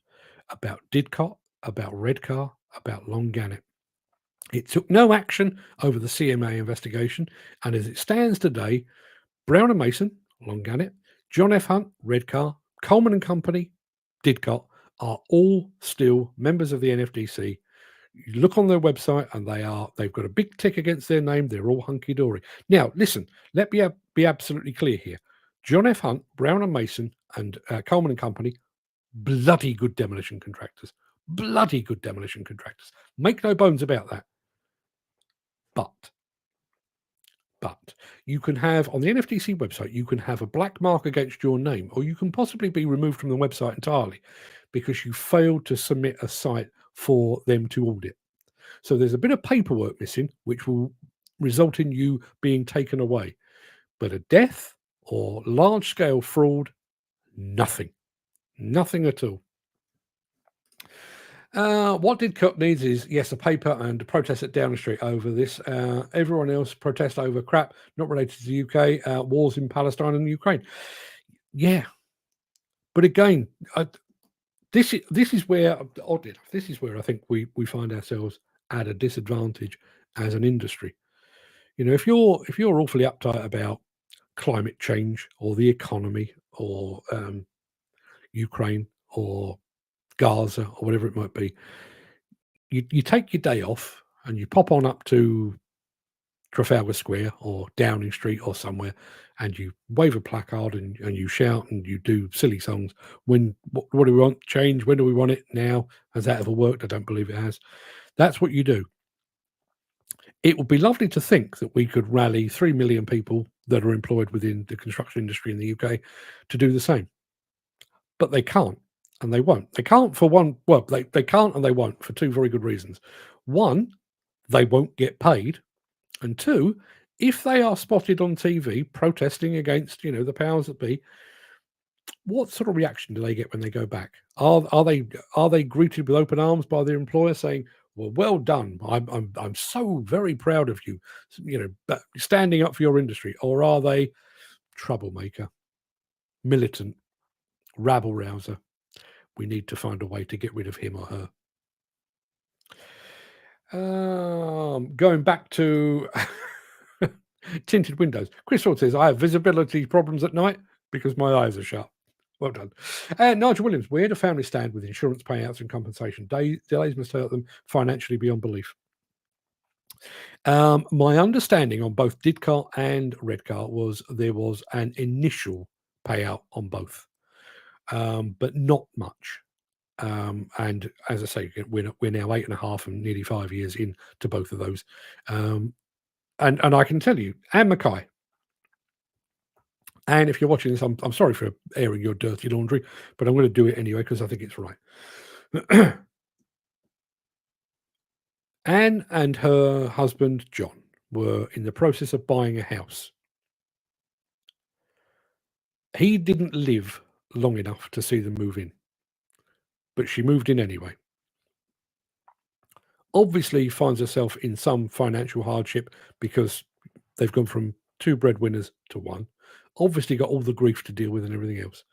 about Didcot, about Redcar, about Long Gannett. It took no action over the CMA investigation, and as it stands today, Brown and Mason, Long Gannett, John F. Hunt, Redcar, Coleman and Company, Didcot are all still members of the NFDC. You look on their website and they've got a big tick against their name. They're all hunky-dory. Now, listen, let me be absolutely clear here. John F. Hunt, Brown and Mason, and Coleman and Company, bloody good demolition contractors. Bloody good demolition contractors. Make no bones about that. But you can have, on the NFDC website, you can have a black mark against your name, or you can possibly be removed from the website entirely because you failed to submit a site for them to audit. So there's a bit of paperwork missing, which will result in you being taken away. But a death or large-scale fraud, nothing. Nothing at all. What Didcot needs is, yes, a paper and a protest at Downing Street over this. Everyone else protest over crap not related to the UK, wars in Palestine and Ukraine. Yeah. But again, this is where, oddly enough, this is where I think we find ourselves at a disadvantage as an industry. You know, if you're awfully uptight about climate change or the economy or Ukraine or Gaza or whatever it might be, you take your day off and you pop on up to Trafalgar Square or Downing Street or somewhere, and you wave a placard and you shout and you do silly songs. What do we want? Change. When do we want it? Now. Has that ever worked? I don't believe it has. That's what you do. It would be lovely to think that we could rally 3 million people that are employed within the construction industry in the UK to do the same. But they can't, and they won't. They can't for one, well, they can't and they won't for two very good reasons. One, they won't get paid. And two, if they are spotted on TV protesting against, the powers that be, what sort of reaction do they get when they go back? Are they greeted with open arms by their employer saying, well done. I'm so very proud of you, standing up for your industry, or are they troublemaker, militant, rabble rouser? We need to find a way to get rid of him or her. Going back to tinted windows. Chris Ford says, I have visibility problems at night because my eyes are shut. Well done. Nigel Williams, where do families stand with insurance payouts and compensation? Delays must hurt them financially beyond belief. My understanding on both Didcot and Redcar was there was an initial payout on both, but not much. And as I say, we're now 8.5 and nearly 5 years into both of those. And I can tell you, Anne Mackay, and if you're watching this, I'm sorry for airing your dirty laundry, but I'm going to do it anyway because I think it's right. Anne and her husband, John, were in the process of buying a house. He didn't live long enough to see them move in, but she moved in anyway. Obviously finds herself in some financial hardship because they've gone from 2 breadwinners to 1. Obviously got all the grief to deal with and everything else.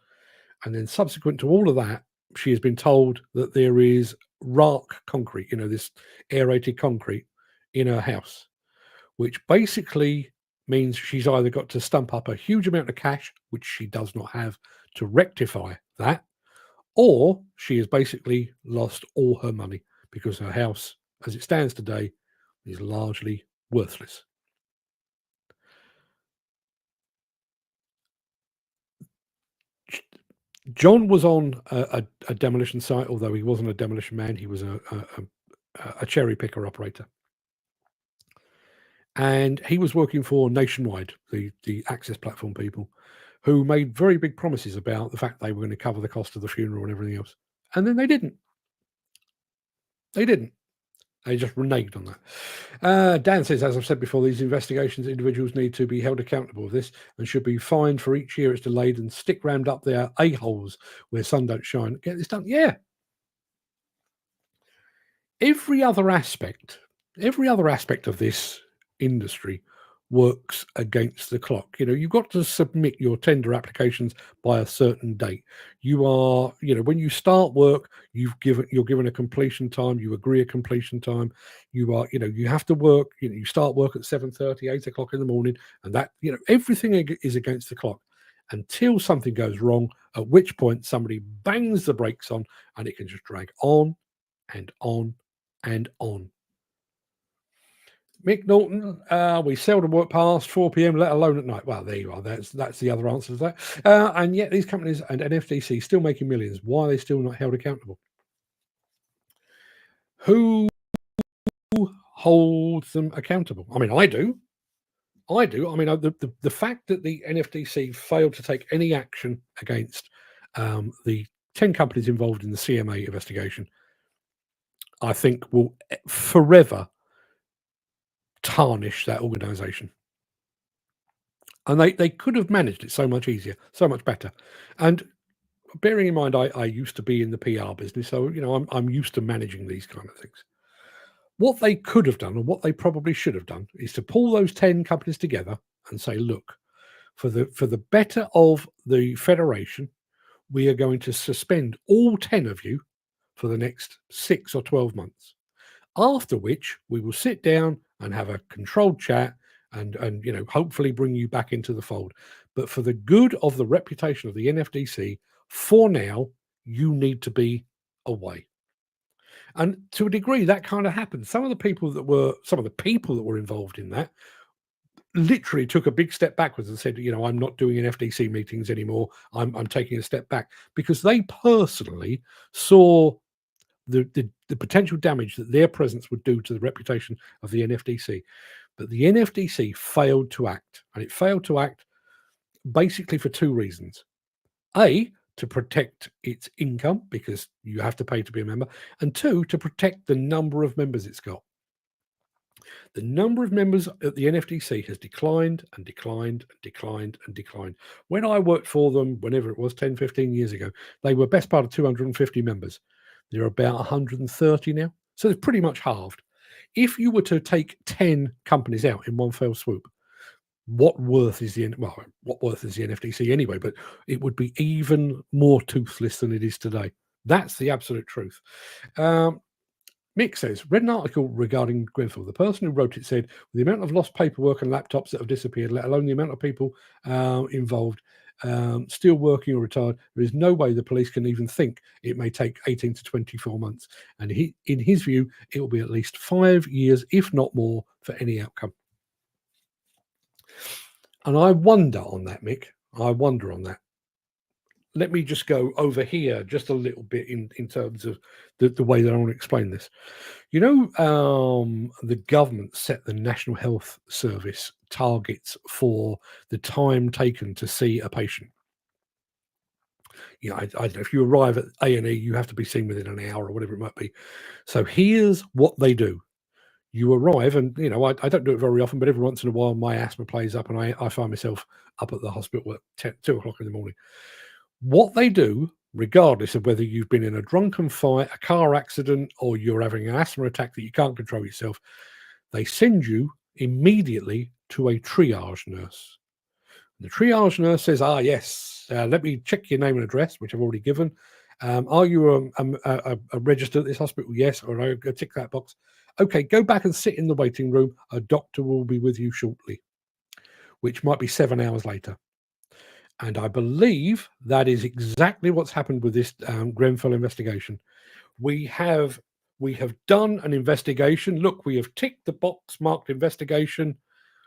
And then subsequent to all of that, she has been told that there is rock concrete, this aerated concrete in her house, which basically means she's either got to stump up a huge amount of cash, which she does not have, to rectify that, or she has basically lost all her money because her house, as it stands today, is largely worthless. John was on a demolition site, although he wasn't a demolition man. He was a cherry picker operator. And he was working for Nationwide, the access platform people, who made very big promises about the fact they were going to cover the cost of the funeral and everything else. And then they didn't. They didn't. They just reneged on that. Dan says, as I've said before, these investigations, individuals need to be held accountable for this and should be fined for each year it's delayed and stick rammed up their a-holes where sun don't shine. Get this done. Yeah. Every other aspect of this industry works against the clock. You've got to submit your tender applications by a certain date. You are, when you start work, you're given a completion time. You agree a completion time. You are, you have to work. You start work at 7:30, 8 o'clock in the morning, and that, everything is against the clock until something goes wrong. At which point somebody bangs the brakes on, and it can just drag on and on and on. Mick Norton, we seldom work past 4 p.m., let alone at night. Well, there you are. That's the other answer to that. And yet these companies and NFDC still making millions. Why are they still not held accountable? Who holds them accountable? I mean, I do. I mean, the fact that the NFDC failed to take any action against the 10 companies involved in the CMA investigation, I think will forever tarnish that organisation. And they could have managed it so much easier, so much better. And bearing in mind, I used to be in the PR business, so I'm used to managing these kind of things. What they could have done, and what they probably should have done, is to pull those 10 companies together and say, look, for the better of the federation, we are going to suspend all 10 of you for the next 6 or 12 months. After which we will sit down and have a controlled chat and hopefully bring you back into the fold. But for the good of the reputation of the NFDC, for now, you need to be away. And to a degree, that kind of happened. Some of the people that were involved in that literally took a big step backwards and said, I'm not doing NFDC meetings anymore. I'm taking a step back, because they personally saw the potential damage that their presence would do to the reputation of the NFDC. But the NFDC failed to act, and it failed to act basically for two reasons. A, to protect its income, because you have to pay to be a member, and two, to protect the number of members it's got. The number of members at the NFDC has declined and declined and declined and declined. When I worked for them, whenever it was, 10, 15 years ago, they were best part of 250 members. They're about 130 now. So they've pretty much halved. If you were to take 10 companies out in one fell swoop, what worth is the NFDC anyway? But it would be even more toothless than it is today. That's the absolute truth. Mick says, read an article regarding Grenfell. The person who wrote it said, the amount of lost paperwork and laptops that have disappeared, let alone the amount of people involved still working or retired, there is no way the police can even think it may take 18 to 24 months. And in his view, it will be at least 5 years, if not more, for any outcome. And I wonder on that, Mick. I wonder on that. Let me just go over here just a little bit in terms of the way that I want to explain this. The government set the National Health Service targets for the time taken to see a patient. I don't know, if you arrive at A&E, you have to be seen within an hour or whatever it might be. So here's what they do. You arrive, and I don't do it very often, but every once in a while my asthma plays up and I find myself up at the hospital at 2 o'clock in the morning. What they do, regardless of whether you've been in a drunken fight, a car accident, or you're having an asthma attack that you can't control yourself, they send you immediately to a triage nurse. The triage nurse says, yes, let me check your name and address, which I've already given. Are you a registered at this hospital? Yes. Or I go tick that box. Okay, go back and sit in the waiting room. A doctor will be with you shortly, which might be 7 hours later. And I believe that is exactly what's happened with this Grenfell investigation. We have done an investigation. Look, we have ticked the box marked investigation.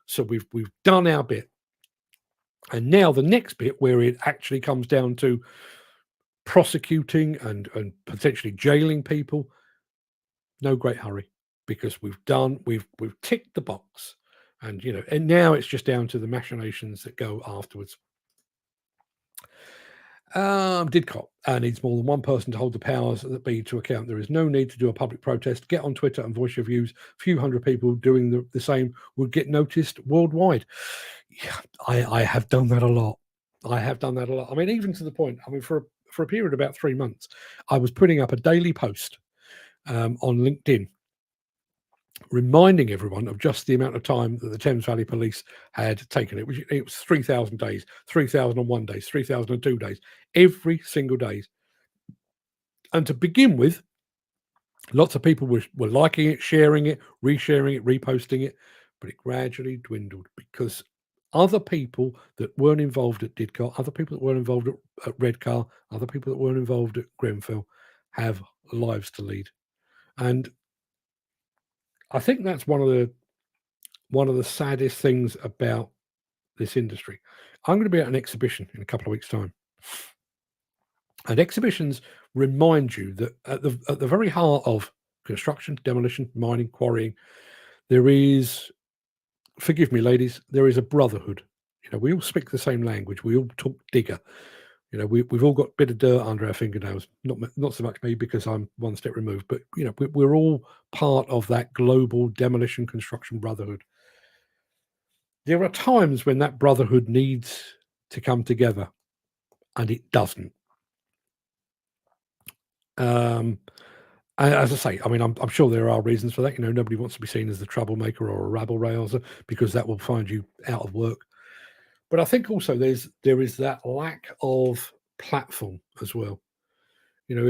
So we've done our bit. And now the next bit, where it actually comes down to prosecuting and potentially jailing people, no great hurry, because we've ticked the box, and and now it's just down to the machinations that go afterwards. Didcot needs more than one person to hold the powers that be to account. There is no need to do a public protest. Get on Twitter and voice your views. A few hundred people doing the same would get noticed worldwide. Yeah, I have done that a lot. I mean, even to the point, I mean, for a period of about 3 months, I was putting up a daily post on LinkedIn reminding everyone of just the amount of time that the Thames Valley Police had taken. It was 3,000 days, 3,001 days, 3,002 days, every single day. And to begin with, lots of people were liking it, sharing it, resharing it, reposting it, but it gradually dwindled because other people that weren't involved at Didcot, other people that weren't involved at Redcar, other people that weren't involved at Grenfell have lives to lead. And I think that's one of the saddest things about this industry. I'm going to be at an exhibition in a couple of weeks' time. And exhibitions remind you that at the very heart of construction, demolition, mining, quarrying, there is, forgive me, ladies, there is a brotherhood. You know, we all speak the same language. We all talk digger. You know, we've all got a bit of dirt under our fingernails. Not so much me because I'm one step removed, but you know, we're all part of that global demolition construction brotherhood. There are times when that brotherhood needs to come together, and it doesn't. As I say, I mean, I'm sure there are reasons for that. You know, nobody wants to be seen as the troublemaker or a rabble rouser because that will find you out of work. But I think also there is that lack of platform as well. You know,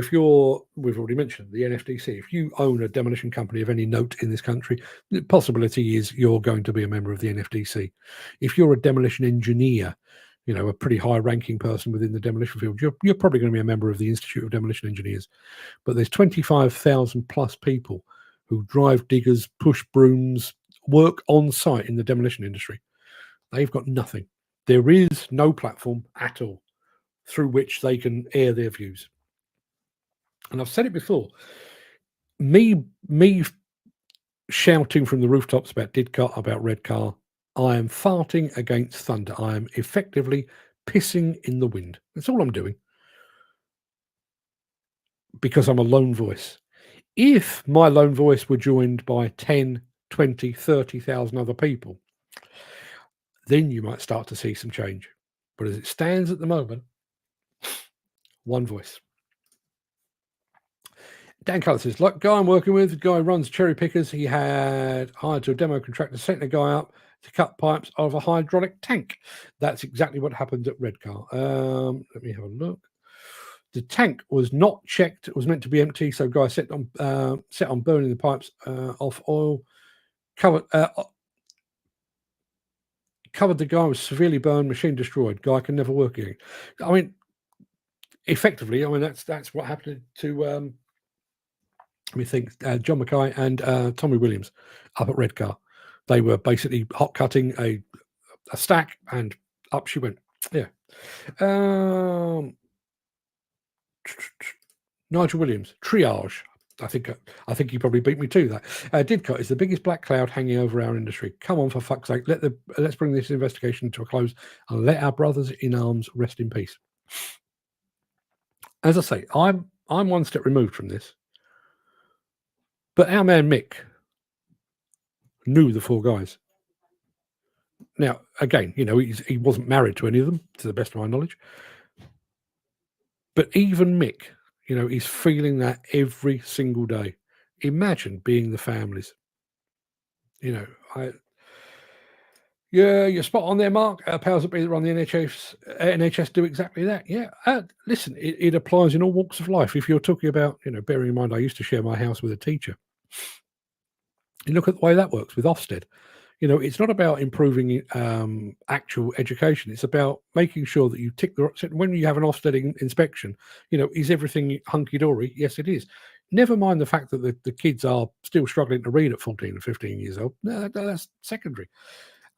we've already mentioned the NFDC. If you own a demolition company of any note in this country, the possibility is you're going to be a member of the NFDC. If you're a demolition engineer, you know, a pretty high-ranking person within the demolition field, you're probably going to be a member of the Institute of Demolition Engineers. But there's 25,000 plus people who drive diggers, push brooms, work on site in the demolition industry. They've got nothing. There is no platform at all through which they can air their views. And I've said it before, me shouting from the rooftops about Didcot, about Redcar, I am farting against thunder. I am effectively pissing in the wind. That's all I'm doing. Because I'm a lone voice. If my lone voice were joined by 10, 20, 30,000 other people, then you might start to see some change. But as it stands at the moment, one voice. Dan Cullen says, like guy I'm working with, the guy runs cherry pickers. He had hired to a demo contractor, sent a guy up to cut pipes of a hydraulic tank. That's exactly what happened at Redcar. Let me have a look. The tank was not checked. It was meant to be empty. So guy set on burning the pipes off oil. Covered the guy was severely burned, machine destroyed. Guy can never work again. I mean, effectively, I mean that's what happened to let me think. John Mackay and Tommy Williams up at Redcar. They were basically hot cutting a stack, and up she went. Yeah. Nigel Williams, triage. I think he probably beat me to that. Didcot is the biggest black cloud hanging over our industry. Come on, for fuck's sake, let's bring this investigation to a close and let our brothers in arms rest in peace. As I say, I'm one step removed from this, but our man Mick knew the four guys. Now, again, you know, he wasn't married to any of them, to the best of my knowledge. But even Mick, you know, he's feeling that every single day. Imagine being the families. You know, you're spot on there, Mark. Powers that be that run the NHS do exactly that. Yeah, listen, it applies in all walks of life. If you're talking about, you know, bearing in mind, I used to share my house with a teacher. You look at the way that works with Ofsted. You know, it's not about improving actual education. It's about making sure that you tick the when you have an Ofsted inspection. You know, is everything hunky dory? Yes, it is. Never mind the fact that the kids are still struggling to read at 14 and 15 years old. No, that's secondary.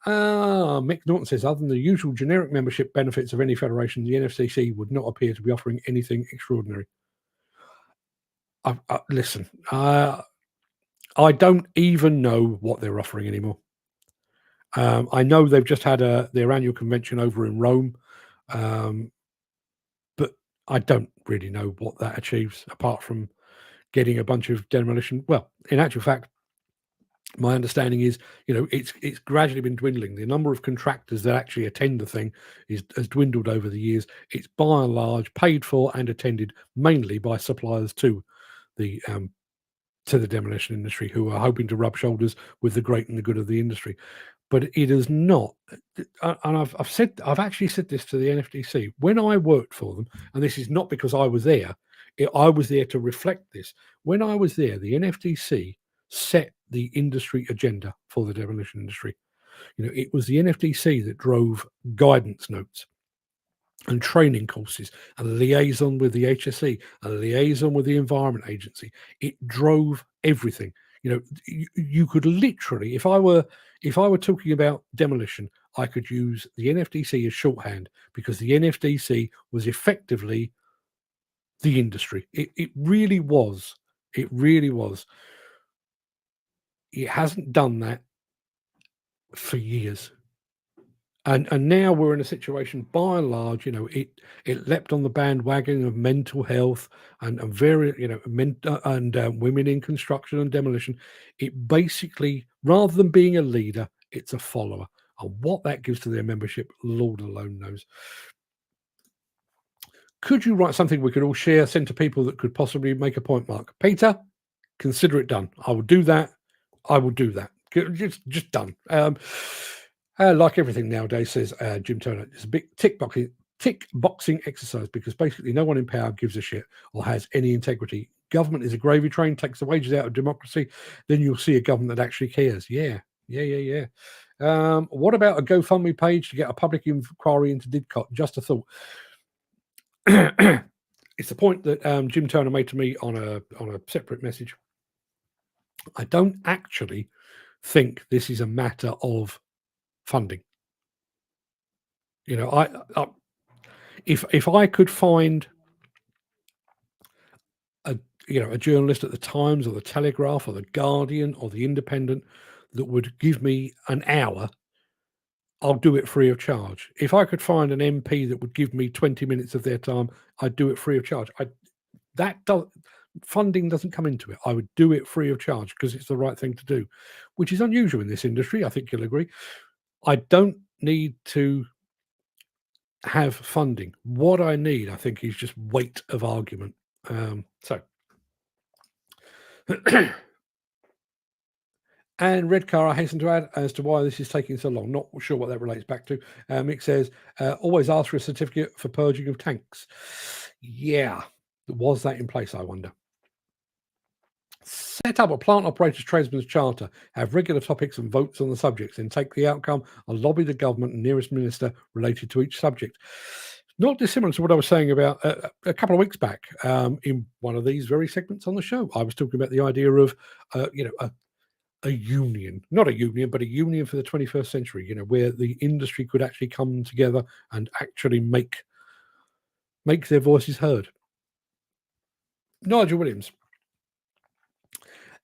Mick Norton says, other than the usual generic membership benefits of any federation, the NFCC would not appear to be offering anything extraordinary. Listen, I don't even know what they're offering anymore. I know they've just had their annual convention over in Rome, but I don't really know what that achieves apart from getting a bunch of demolition. Well, in actual fact, my understanding is, it's gradually been dwindling. The number of contractors that actually attend the thing has dwindled over the years. It's by and large paid for and attended mainly by suppliers the to the demolition industry, who are hoping to rub shoulders with the great and the good of the industry. But it is not, and I've actually said this to the NFDC when I worked for them, and this is not because I was there. I was there to reflect this. When I was there, the NFDC set the industry agenda for the demolition industry. It was the NFDC that drove guidance notes and training courses, a liaison with the HSE, a liaison with the Environment Agency. It drove everything. You could literally, if I were talking about demolition, I could use the NFDC as shorthand, because the NFDC was effectively the industry. It really was. It really was. It hasn't done that for years. And now we're in a situation, by and large, it leapt on the bandwagon of mental health and very, women in construction and demolition. It basically, rather than being a leader, it's a follower. And what that gives to their membership, Lord alone knows. Could you write something we could all share, send to people that could possibly make a point, Mark? Peter, consider it done. I will do that. I will do that. Just done. Like everything nowadays, says Jim Turner, it's a big tick boxing exercise, because basically no one in power gives a shit or has any integrity. Government is a gravy train, takes the wages out of democracy. Then you'll see a government that actually cares. Yeah. What about a GoFundMe page to get a public inquiry into Didcot? Just a thought. It's the point that Jim Turner made to me on a separate message. I don't actually think this is a matter of funding. If I could find a journalist at the Times or the Telegraph or the Guardian or the Independent that would give me an hour, I'll do it free of charge. If I could find an MP that would give me 20 minutes of their time, I'd do it free of charge. Funding doesn't come into it. I would do it free of charge because it's the right thing to do, which is unusual in this industry. I think you'll agree. I don't need to have funding. What I need, I think, is just weight of argument. And Redcar, I hasten to add, as to why this is taking so long. Not sure what that relates back to. Mick says, always ask for a certificate for purging of tanks. Yeah. Was that in place, I wonder? Set up a plant operator's tradesman's charter, have regular topics and votes on the subjects, and take the outcome and lobby the government and nearest minister related to each subject. Not dissimilar to what I was saying about a couple of weeks back in one of these very segments on the show. I was talking about the idea of, a union, not a union, but a union for the 21st century, where the industry could actually come together and actually make their voices heard. Nigel Williams.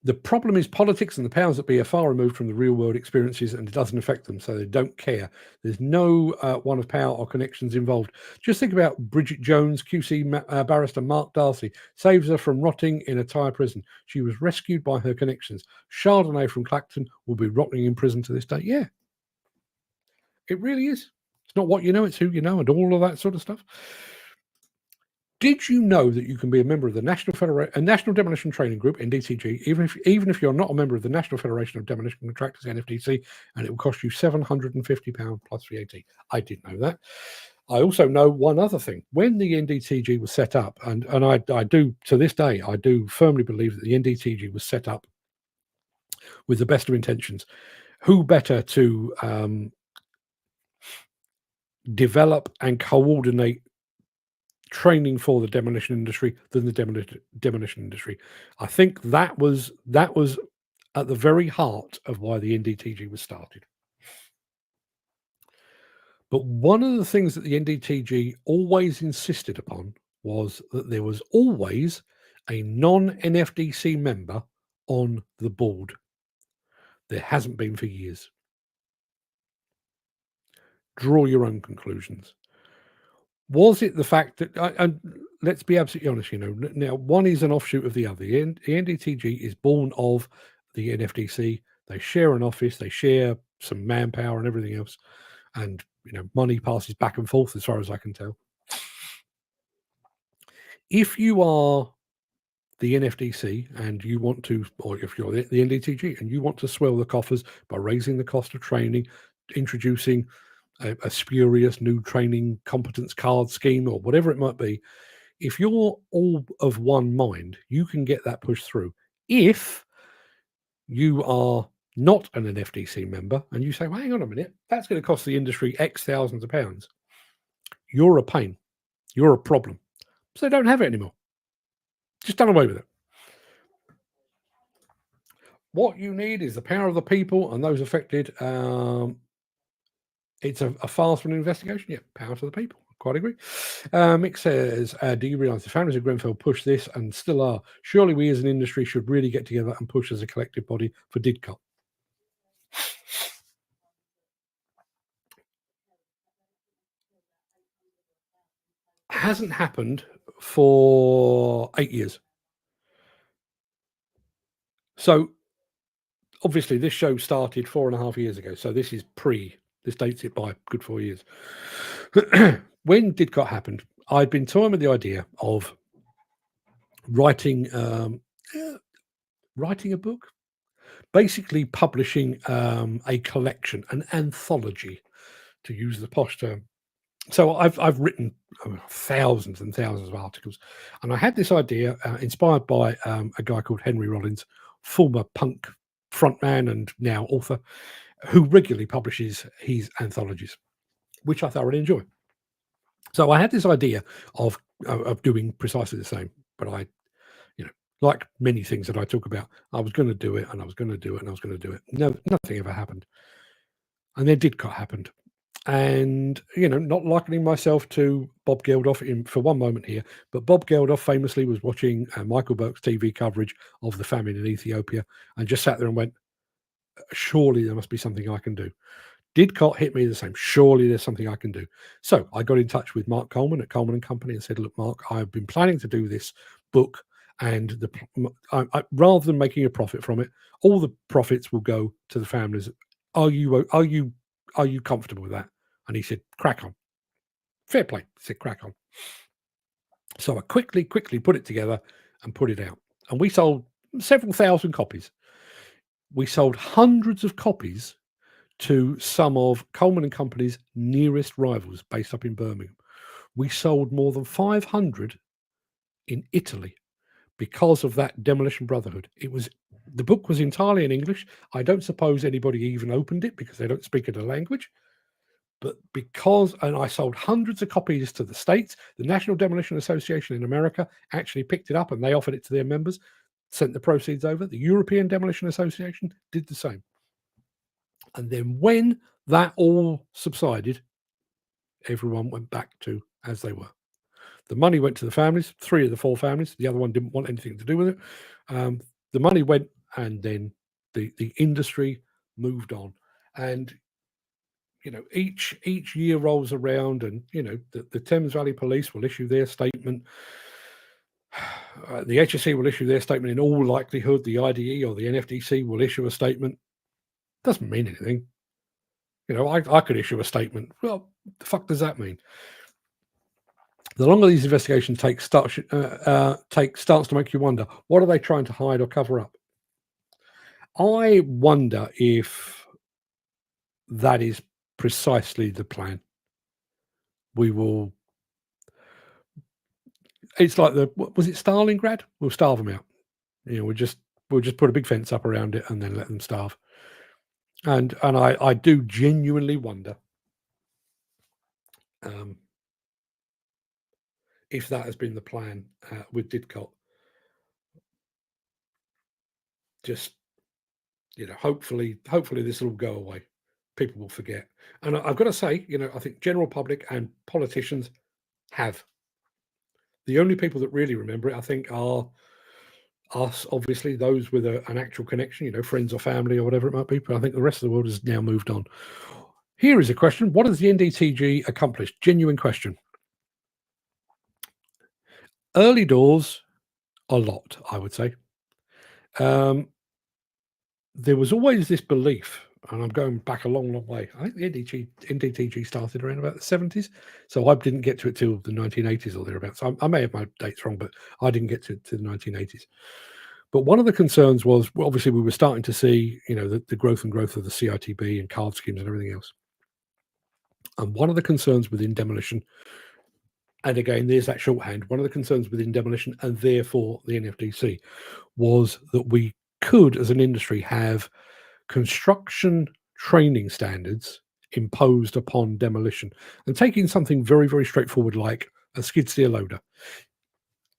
The problem is politics and the powers that be are far removed from the real world experiences, and it doesn't affect them, so they don't care. There's no one of power or connections involved. Just think about Bridget Jones, QC barrister Mark Darcy, saves her from rotting in a Thai prison. She was rescued by her connections. Chardonnay from Clacton will be rotting in prison to this day. Yeah, it really is. It's not what you know, it's who you know, and all of that sort of stuff. Did you know that you can be a member of the National Demolition Training Group, NDTG, even if you're not a member of the National Federation of Demolition Contractors, NFDC, and it will cost you £750 plus VAT? I did know that. I also know one other thing. When the NDTG was set up, and I do, to this day, I do firmly believe that the NDTG was set up with the best of intentions. Who better to develop and coordinate training for the demolition industry than the demolition industry? I think that was at the very heart of why the NDTG was started. But one of the things that the NDTG always insisted upon was that there was always a non-NFDC member on the board. There hasn't been for years. Draw your own conclusions. Was it the fact that, and let's be absolutely honest, now one is an offshoot of the other. The NDTG is born of the NFDC. They share an office, they share some manpower and everything else, and money passes back and forth as far as I can tell. If you are the NFDC and you want to, or if you're the NDTG and you want to swell the coffers by raising the cost of training, introducing a spurious new training competence card scheme or whatever it might be, if you're all of one mind, you can get that pushed through. If you are not an NFDC member and you say, well, hang on a minute, that's going to cost the industry X thousands of pounds, you're a pain. You're a problem. So they don't have it anymore. Just done away with it. What you need is the power of the people and those affected. It's a fast and investigation. Yeah, power to the people. Quite agree. Mick says, do you realise the families of Grenfell push this and still are? Surely we as an industry should really get together and push as a collective body for DIDCOT. Hasn't happened for 8 years. So obviously this show started 4.5 years ago. So this is this dates it by a good 4 years. When DIDCOT happened, I'd been toying with the idea of writing a book, basically publishing a collection, an anthology, to use the posh term. So I've written thousands and thousands of articles, and I had this idea inspired by a guy called Henry Rollins, former punk frontman and now author, who regularly publishes his anthologies, which I thoroughly enjoy. So I had this idea of doing precisely the same, but I, like many things that I talk about, I was going to do it, and I was going to do it, and I was going to do it. No, nothing ever happened, and then DIDCOT happened. And not likening myself to Bob Geldof for one moment here, but Bob Geldof famously was watching Michael Burke's TV coverage of the famine in Ethiopia and just sat there and went, surely there must be something I can do. DIDCOT hit me the same. Surely there's something I can do. So I got in touch with Mark Coleman at Coleman and Company and said, look, Mark, I've been planning to do this book, and rather than making a profit from it, all the profits will go to the families. Are you comfortable with that? And he said, crack on. Fair play. He said, crack on. So I quickly put it together and put it out. And we sold several thousand copies. We sold hundreds of copies to some of Coleman and Company's nearest rivals based up in Birmingham. We sold more than 500 in Italy because of that Demolition Brotherhood. The book was entirely in English. I don't suppose anybody even opened it because they don't speak the language. But and I sold hundreds of copies to the States, the National Demolition Association in America actually picked it up and they offered it to their members, sent the proceeds over. The European Demolition Association did the same. And then when that all subsided, everyone went back to as they were. The money went to the families, 3 of the 4 families. The other one didn't want anything to do with it. The money went, and then the industry moved on. And each year rolls around, and the Thames Valley Police will issue their statement. The HSE will issue their statement. In all likelihood, the IDE or the NFDC will issue a statement. Doesn't mean anything. I could issue a statement. Well, the fuck does that mean? The longer these investigations starts to make you wonder, what are they trying to hide or cover up? I wonder if that is precisely the plan. It's like was it Stalingrad? We'll starve them out. We'll just put a big fence up around it and then let them starve. And I do genuinely wonder if that has been the plan with DIDCOT. Just hopefully this will go away. People will forget. And I've got to say, I think general public and politicians have. The only people that really remember it, I think, are us, obviously, those with an actual connection, friends or family or whatever it might be. But I think the rest of the world has now moved on. Here is a question. What has the NDTG accomplished? Genuine question. Early doors, a lot, I would say. Um, there was always this belief, and I'm going back a long, long way. I think the NDTG started around about the 70s, so I didn't get to it till the 1980s or thereabouts. I may have my dates wrong, but I didn't get to the 1980s. But one of the concerns was, well, obviously, we were starting to see, the growth of the CITB and card schemes and everything else. And one of the concerns within demolition, and again, there's that shorthand, one of the concerns within demolition and therefore the NFDC was that we could, as an industry, have construction training standards imposed upon demolition. And taking something very, very straightforward like a skid steer loader.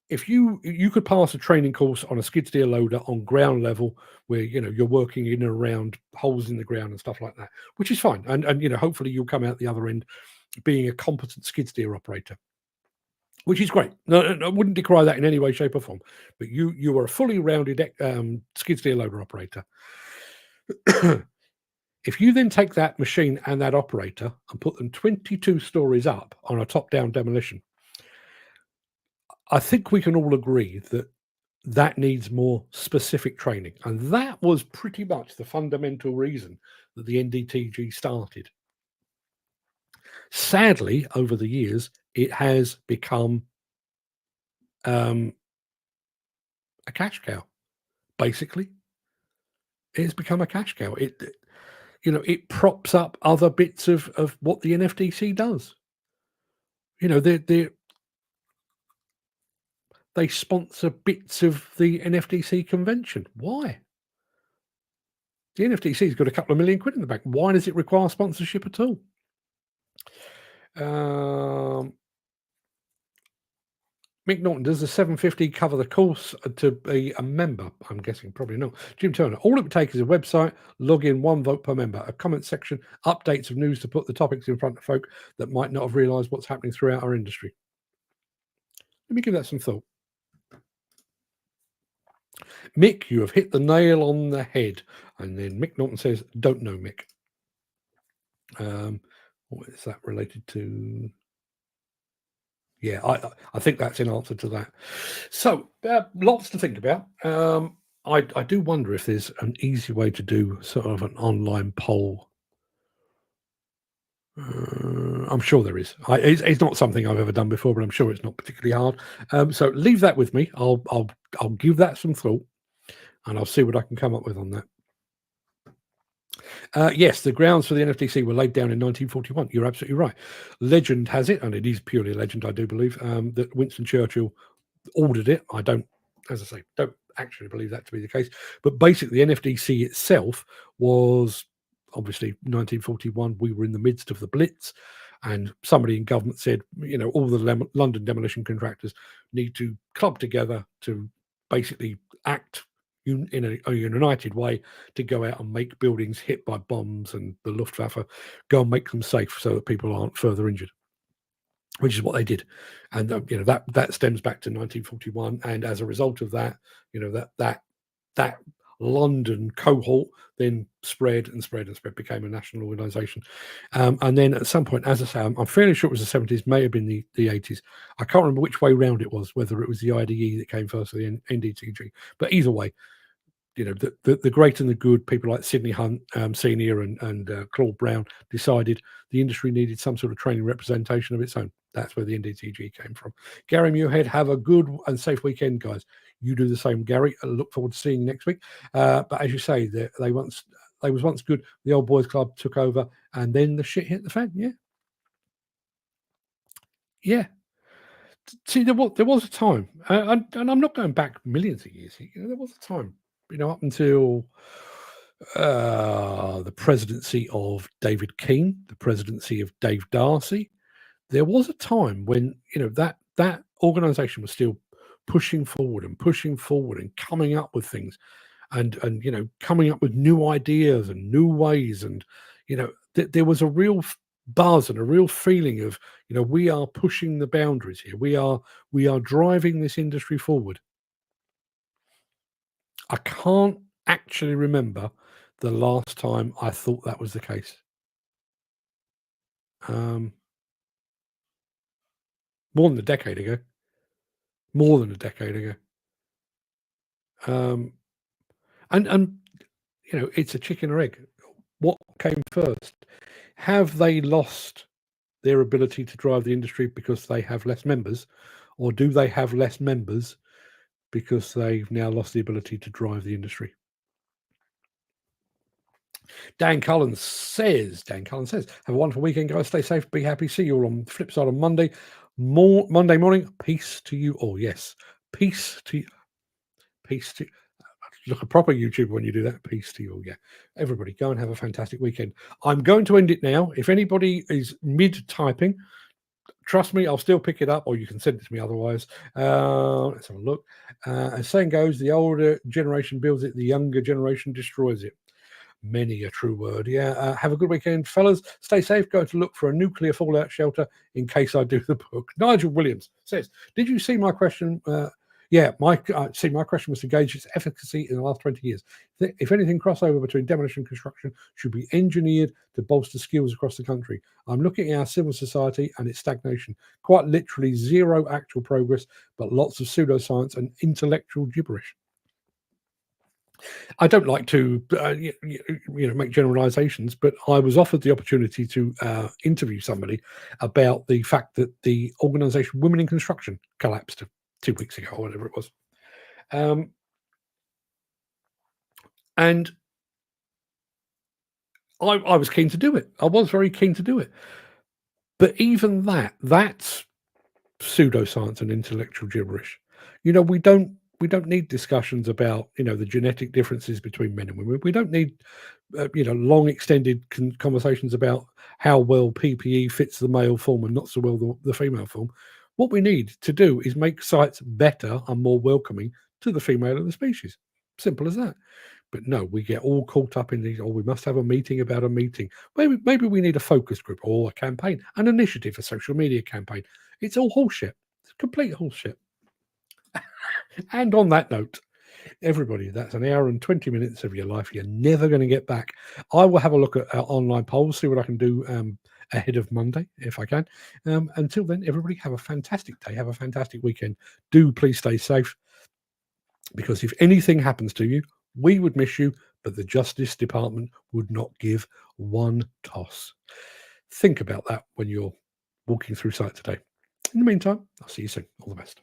If you could pass a training course on a skid steer loader on ground level where you're working in and around holes in the ground and stuff like that, which is fine. And hopefully you'll come out the other end being a competent skid steer operator, which is great. No, I wouldn't decry that in any way, shape, or form. But you are a fully rounded skid steer loader operator. If you then take that machine and that operator and put them 22 stories up on a top-down demolition, I think we can all agree that that needs more specific training. And that was pretty much the fundamental reason that the NDTG started. Sadly, over the years, it has become a cash cow. Basically, it has become a cash cow. It props up other bits of what the NFDC does. They sponsor bits of the NFDC convention. Why? The NFDC's got a couple of million quid in the bank. Why does it require sponsorship at all? Mick Norton, does the 750 cover the course to be a member? I'm guessing probably not. Jim Turner, all it would take is a website, log in, one vote per member, a comment section, updates of news to put the topics in front of folk that might not have realised what's happening throughout our industry. Let me give that some thought. Mick, you have hit the nail on the head. And then Mick Norton says, don't know, Mick. What is that related to? Yeah, I think that's in answer to that. So, lots to think about. I do wonder if there's an easy way to do sort of an online poll. I'm sure there is. It's not something I've ever done before, but I'm sure it's not particularly hard. So leave that with me. I'll give that some thought, and I'll see what I can come up with on that. Yes, the grounds for the NFDC were laid down in 1941. You're absolutely right. Legend has it, and it is purely a legend, I do believe, that Winston Churchill ordered it. I don't, as I say, don't actually believe that to be the case. But basically, the NFDC itself was obviously 1941. We were in the midst of the Blitz, and somebody in government said, all the London demolition contractors need to club together to basically act in a united way to go out and make buildings hit by bombs and the Luftwaffe go and make them safe so that people aren't further injured, which is what they did. And that stems back to 1941, and as a result of that, that London cohort then spread, became a national organization. And then at some point, as I say, I'm fairly sure it was the 70s, may have been the 80s. I can't remember which way round it was, whether it was the IDE that came first or the NDTG. But either way, the great and the good, people like Sidney Hunt Senior and Claude Brown decided the industry needed some sort of training representation of its own. That's where the NDTG came from. Gary Muirhead, have a good and safe weekend, guys. You do the same, Gary. I look forward to seeing you next week. But as you say, they was once good. The old boys club took over, and then the shit hit the fan. Yeah. See, there was a time, and I'm not going back millions of years. There was a time, up until the presidency of David Keane, the presidency of Dave Darcy. There was a time when that organisation was still pushing forward and coming up with things, and coming up with new ideas and new ways, and there was a real buzz and a real feeling of we are pushing the boundaries here. We are driving this industry forward. I can't actually remember the last time I thought that was the case. More than a decade ago. more than a decade ago. And you know, it's a chicken or egg. What came first? Have they lost their ability to drive the industry because they have less members, or do they have less members because they've now lost the ability to drive the industry? Dan Cullen says, have a wonderful weekend, guys. Stay safe, be happy. See you all on the flip side on Monday. Monday morning. Peace to you all. Yes. Peace to you. Peace to look a proper YouTuber when you do that. Peace to you all. Yeah. Everybody, go and have a fantastic weekend. I'm going to end it now. If anybody is mid-typing, trust me, I'll still pick it up, or you can send it to me otherwise. Let's have a look. As saying goes, the older generation builds it, the younger generation destroys it. Many a true word. Yeah. Have a good weekend, fellas. Stay safe. Going to look for a nuclear fallout shelter in case I do the book. Nigel Williams says, "Did you see my question?" Yeah, my question was to gauge its efficacy in the last 20 years. If anything, crossover between demolition and construction should be engineered to bolster skills across the country. I'm looking at our civil society and its stagnation. Quite literally zero actual progress, but lots of pseudoscience and intellectual gibberish. I don't like to, make generalizations, but I was offered the opportunity to interview somebody about the fact that the organisation Women in Construction collapsed 2 weeks ago or whatever it was, and I was keen to do it. I was very keen to do it, but even that's pseudoscience and intellectual gibberish. You know, we don't need discussions about the genetic differences between men and women. We don't need long extended conversations about how well PPE fits the male form and not so well the female form. What we need to do is make sites better and more welcoming to the female of the species. Simple as that. But no, we get all caught up in these. Oh, we must have a meeting about a meeting. Maybe we need a focus group or a campaign, an initiative, a social media campaign. It's all horseshit. It's complete horseshit. And on that note, everybody, that's an hour and 20 minutes of your life you're never going to get back. I will have a look at our online polls, see what I can do ahead of Monday, if I can. Until then, everybody, have a fantastic day. Have a fantastic weekend. Do please stay safe, because if anything happens to you, we would miss you, but the Justice Department would not give one toss. Think about that when you're walking through site today. In the meantime, I'll see you soon. All the best.